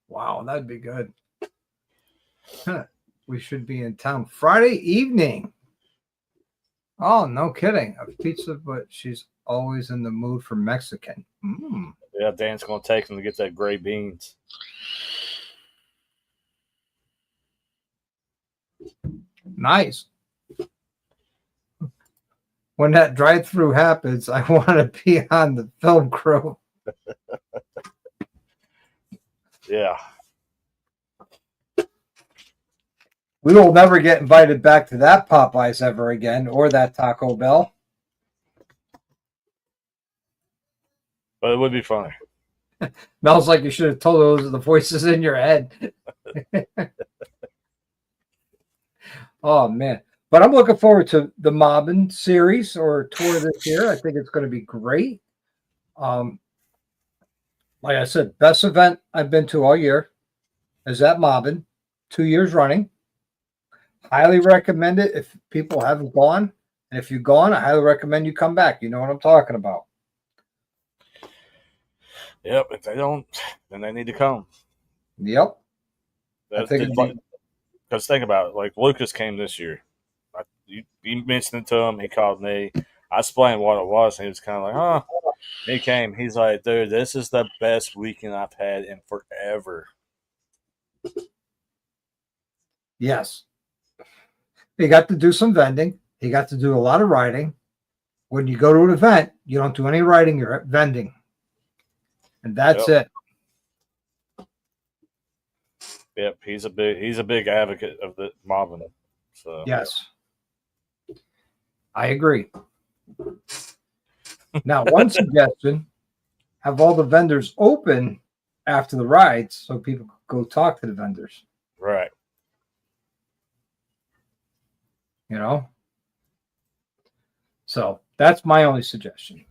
wow, that'd be good. We should be in town Friday evening. Oh, no kidding. A pizza, but she's always in the mood for Mexican. Mm. Yeah, Dan's going to take him to get that gray beans. Nice. When that drive-through happens, I want to be on the film crew. Yeah. We will never get invited back to that Popeyes ever again, or that Taco Bell. But it would be funny. Smells like you should have told those are the voices in your head. Oh, man. But I'm looking forward to the Mobbin series or tour this year. I think it's going to be great. Like I said, best event I've been to all year is at Mobbin, 2 years running. Highly recommend it if people haven't gone. And if you've gone, I highly recommend you come back. You know what I'm talking about. Yep. If they don't, then they need to come. Yep. Because think about it. Like, Lucas came this year. You mentioned it to him. He called me. I explained what it was. And he was kind of like, huh. He came. He's like, dude, this is the best weekend I've had in forever. Yes. He got to do some vending. He got to do a lot of riding. When you go to an event, you don't do any riding, you're vending. And that's it. Yep, he's a big advocate of the mobbing. So yes. I agree. Now, one suggestion, have all the vendors open after the rides so people can go talk to the vendors. Right. You know? So that's my only suggestion.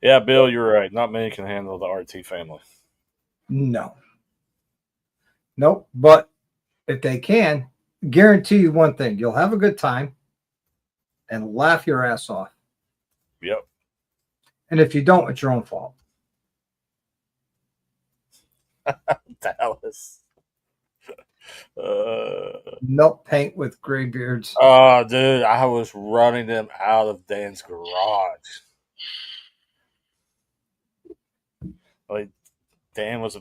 Yeah, Bill, you're right. Not many can handle the RT family. No. Nope. But if they can, guarantee you one thing. You'll have a good time and laugh your ass off. Yep. And if you don't, it's your own fault. Dallas. Milk paint with gray beards. Oh, dude, I was running them out of Dan's garage. Like, Dan was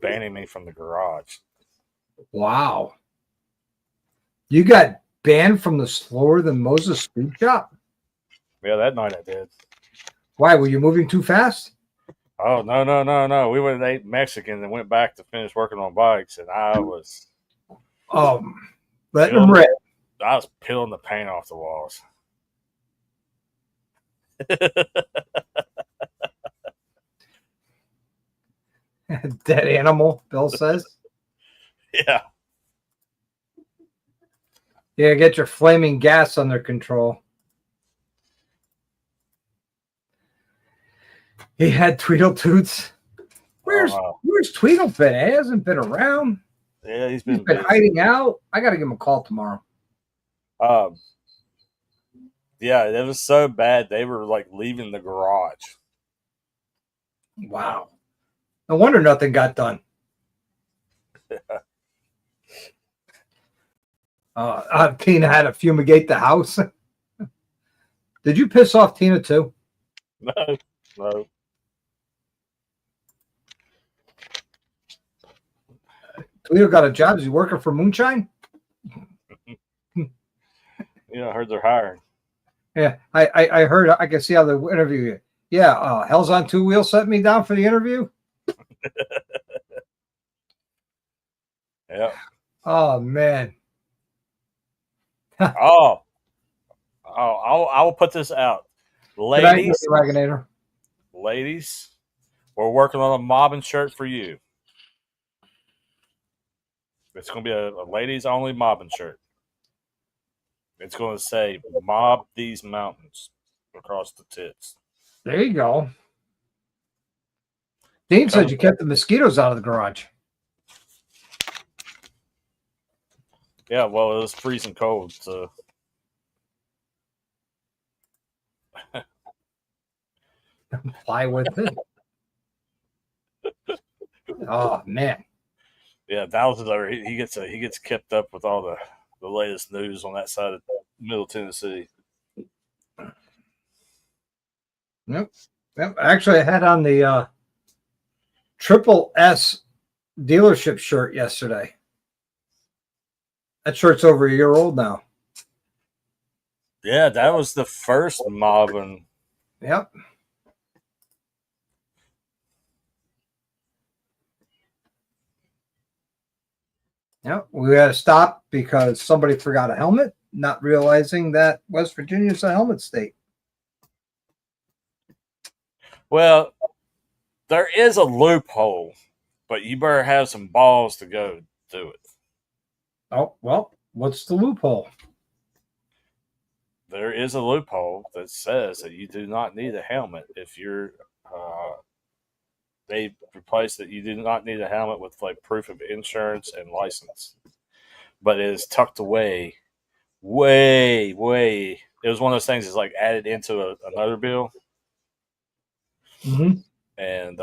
banning me from the garage. Wow. You got banned from the Slower Than Moses Speed Shop? Yeah, that night I did. Why? Were you moving too fast? Oh, no. We went and ate Mexican and went back to finish working on bikes, and I was letting them rip. I was peeling the paint off the walls. Dead animal, Bill says. Yeah. Yeah, get your flaming gas under control. He had Tweedletoots. Where's Tweedle been? He hasn't been around. Yeah, he's been busy. hiding out. I got to give him a call tomorrow. Yeah, it was so bad they were like leaving the garage. Wow. No wonder nothing got done. Tina had to fumigate the house. Did you piss off Tina too? No. Toledo got a job. Is he working for Moonshine? I heard they're hiring. Yeah, I heard. I can see how the interview. Yeah, Hell's on Two Wheels sent me down for the interview. Yeah. Oh man. I will put this out, ladies. Ladies, we're working on a mobbing shirt for you. It's going to be a ladies only mobbing shirt. It's going to say "Mob these mountains" across the tits. There you go. Dean said you kept the mosquitoes out of the garage. Yeah, well, it was freezing cold, so. Fly with it. Oh man. Yeah, thousands over. He gets kept up with all the latest news on that side of Middle Tennessee. Yep. Actually, I had on the Triple S dealership shirt yesterday. That shirt's over a year old now. Yeah, that was the first mobbing. Yep. Yep. We had to stop because somebody forgot a helmet, not realizing that West Virginia is a helmet state. Well, there is a loophole, but you better have some balls to go do it. Oh, well, what's the loophole? There is a loophole that says that you do not need a helmet if you're. They replaced that you do not need a helmet with like proof of insurance and license, but it is tucked away, way. It was one of those things that's like added into another bill. Mm-hmm. And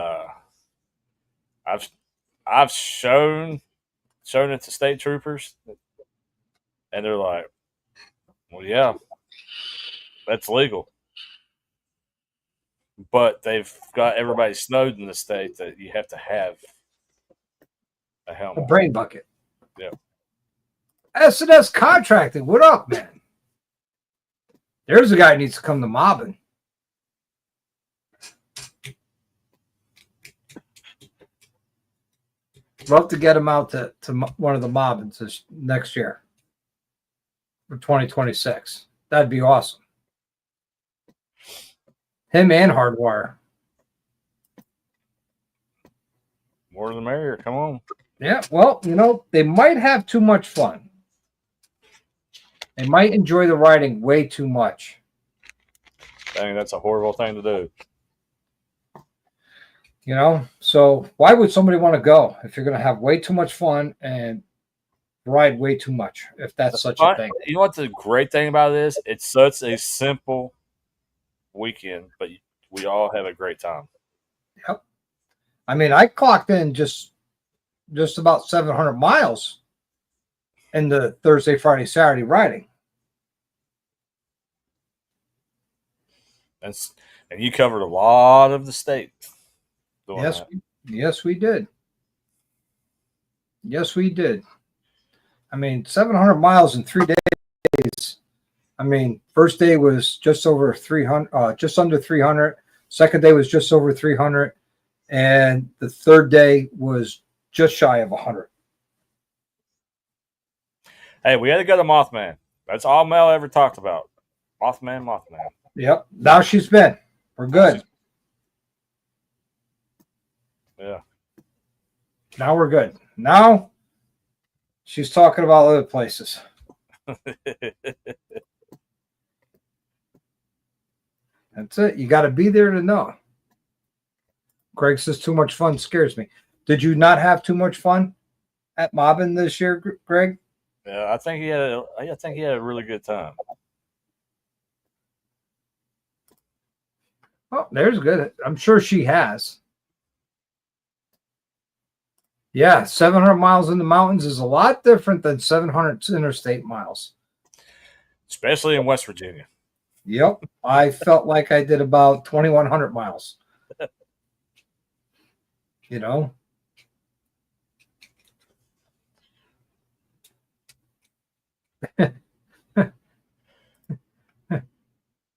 I've shown it to state troopers, and they're like, "Well, yeah, that's legal." But they've got everybody snowed in the state that you have to have a helmet. A brain bucket. Yeah. S&S Contracting. What up, man? There's a guy who needs to come to mobbing. Love to get him out to one of the mobbins this next year for 2026. That'd be awesome. Him and Hardwire. More the merrier. Come on. Yeah, well, they might have too much fun. They might enjoy the riding way too much. Dang, that's a horrible thing to do. So why would somebody want to go if you're going to have way too much fun and ride way too much, if that's such a thing? You know what the great thing about it is? It's such a simple weekend, but we all have a great time. Yep. I mean, I clocked in just about 700 miles in the Thursday, Friday, Saturday riding. And you covered a lot of the state. Yes, we did. Yes, we did. I mean, 700 miles in 3 days. I mean, first day was just over 300, just under 300. Second day was just over 300. And the third day was just shy of 100. Hey, we had to go to Mothman. That's all Mel ever talked about. Mothman. Yep. Now she's been. We're good. Yeah. Now we're good. Now She's talking about other places. That's it. You got to be there to know. Greg says too much fun scares me. Did you not have too much fun at mobbing this year, Greg? Yeah, I think he had a really good time. Oh, there's good. I'm sure she has. Yeah, 700 miles in the mountains is a lot different than 700 interstate miles. Especially in West Virginia. Yep. I felt like I did about 2,100 miles. You know?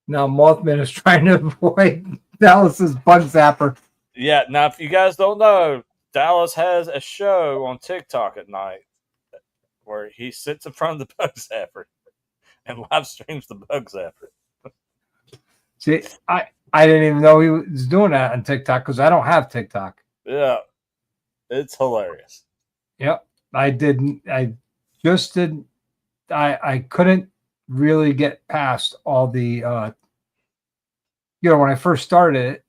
Now Mothman is trying to avoid Dallas's bug zapper. Yeah, now if you guys don't know, Dallas has a show on TikTok at night where he sits in front of the bug zapper and live streams the bug zapper. See, I didn't even know he was doing that on TikTok because I don't have TikTok. Yeah, it's hilarious. Yep, I didn't. I just didn't. I couldn't really get past all the. When I first started,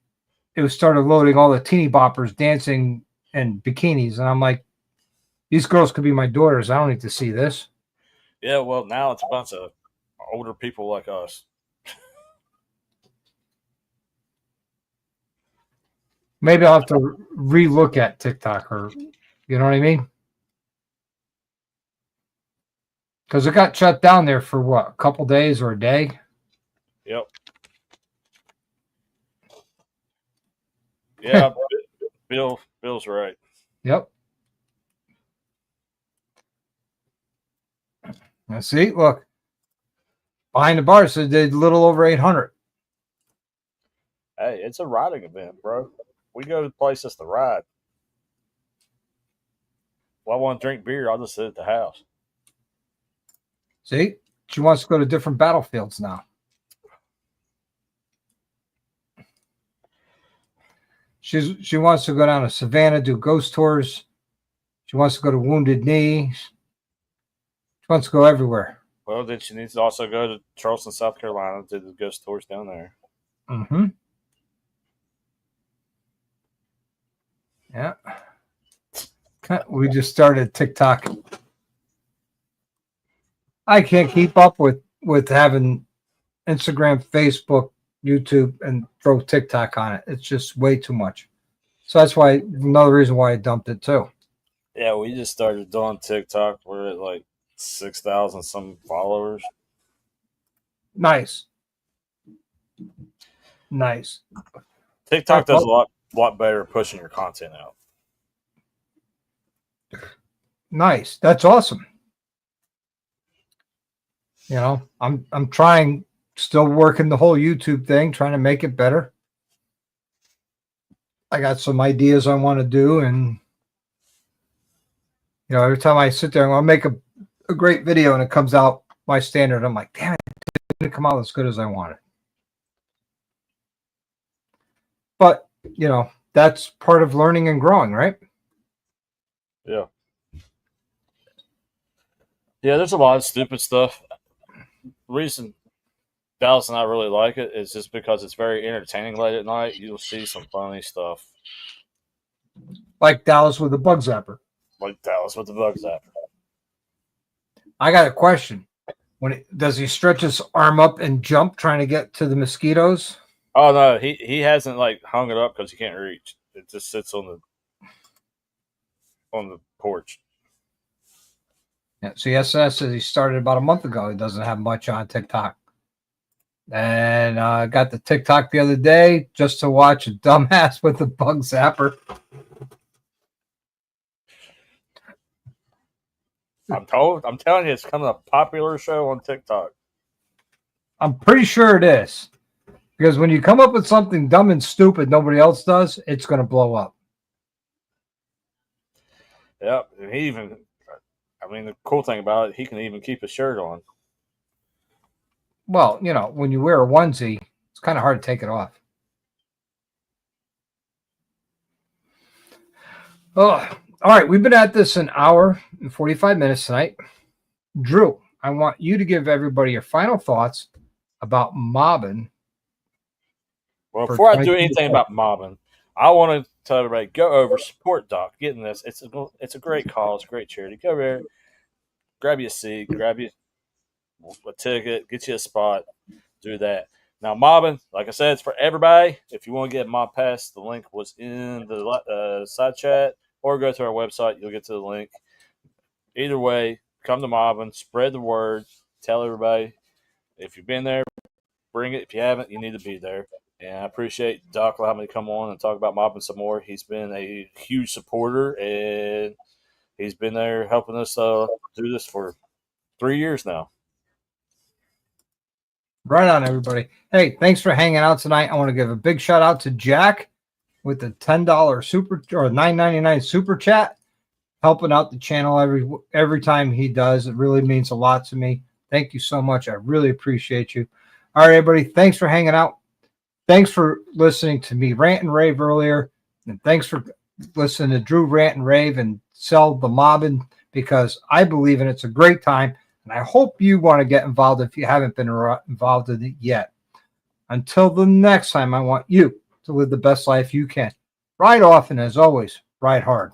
it started loading all the teeny boppers dancing in bikinis, and I'm like, these girls could be my daughters. I don't need to see this. Yeah, well, now it's a bunch of older people like us. Maybe I'll have to relook at TikTok, or you know what I mean? Because it got shut down there for what, a couple days or a day? Yep. Yeah, Bill's right. Yep. Now see, look, behind the bar said they did a little over 800. Hey, it's a riding event, bro. We go to places to ride. If I want to drink beer, I'll just sit at the house. See, she wants to go to different battlefields now. She wants to go down to Savannah, do ghost tours. She wants to go to Wounded Knee. She wants to go everywhere. Well, then she needs to also go to Charleston, South Carolina, to the ghost tours down there. Mm-hmm. Yeah. We just started TikTok. I can't keep up with having Instagram, Facebook, YouTube, and throw TikTok on it. It's just way too much. So that's why another reason why I dumped it too. Yeah, we just started doing TikTok. We're at like 6,000 some followers. Nice. TikTok does a lot better at pushing your content out. Nice. That's awesome. I'm trying, still working the whole YouTube thing, trying to make it better. I got some ideas I want to do, and every time I sit there and I'll make a great video and it comes out my standard, I'm like, damn it, it didn't come out as good as I wanted. But that's part of learning and growing, right? Yeah. Yeah, there's a lot of stupid stuff. The reason Dallas and I really like it is just because it's very entertaining late at night. You'll see some funny stuff. Like Dallas with the bug zapper. I got a question. Does he stretch his arm up and jump trying to get to the mosquitoes? Oh no, he hasn't hung it up because he can't reach. It just sits on the porch. Yeah, CSS says he started about a month ago. He doesn't have much on TikTok. And I got the TikTok the other day just to watch a dumbass with the bug zapper. I'm telling you, it's becoming a popular show on TikTok. I'm pretty sure it is. Because when you come up with something dumb and stupid nobody else does, it's going to blow up. Yep. And the cool thing about it, he can even keep his shirt on. Well, when you wear a onesie, it's kind of hard to take it off. Oh, All right, we've been at this an hour and 45 minutes tonight. Drew, I want you to give everybody your final thoughts about mobbing. Well, before I do anything about mobbing, I want to tell everybody, go over, support Doc. Getting this, it's a great cause, great charity. Go there, grab you a seat, grab you a ticket, get you a spot, do that. Now, mobbing, like I said, it's for everybody. If you want to get a mob pass, the link was in the side chat, or go to our website. You'll get to the link. Either way, come to mobbing, spread the word, tell everybody. If you've been there, bring it. If you haven't, you need to be there. And I appreciate Doc allowing me to come on and talk about mobbing some more. He's been a huge supporter, and he's been there helping us do this for 3 years now. Right on, everybody. Hey, thanks for hanging out tonight. I want to give a big shout out to Jack with the $10 super or $9.99 super chat, helping out the channel every time he does. It really means a lot to me. Thank you so much. I really appreciate you. All right, everybody. Thanks for hanging out. Thanks for listening to me rant and rave earlier. And thanks for listening to Drew rant and rave and sell the mobbing, because I believe in it. It's a great time. And I hope you want to get involved if you haven't been involved in it yet. Until the next time, I want you to live the best life you can. Ride often, as always, ride hard.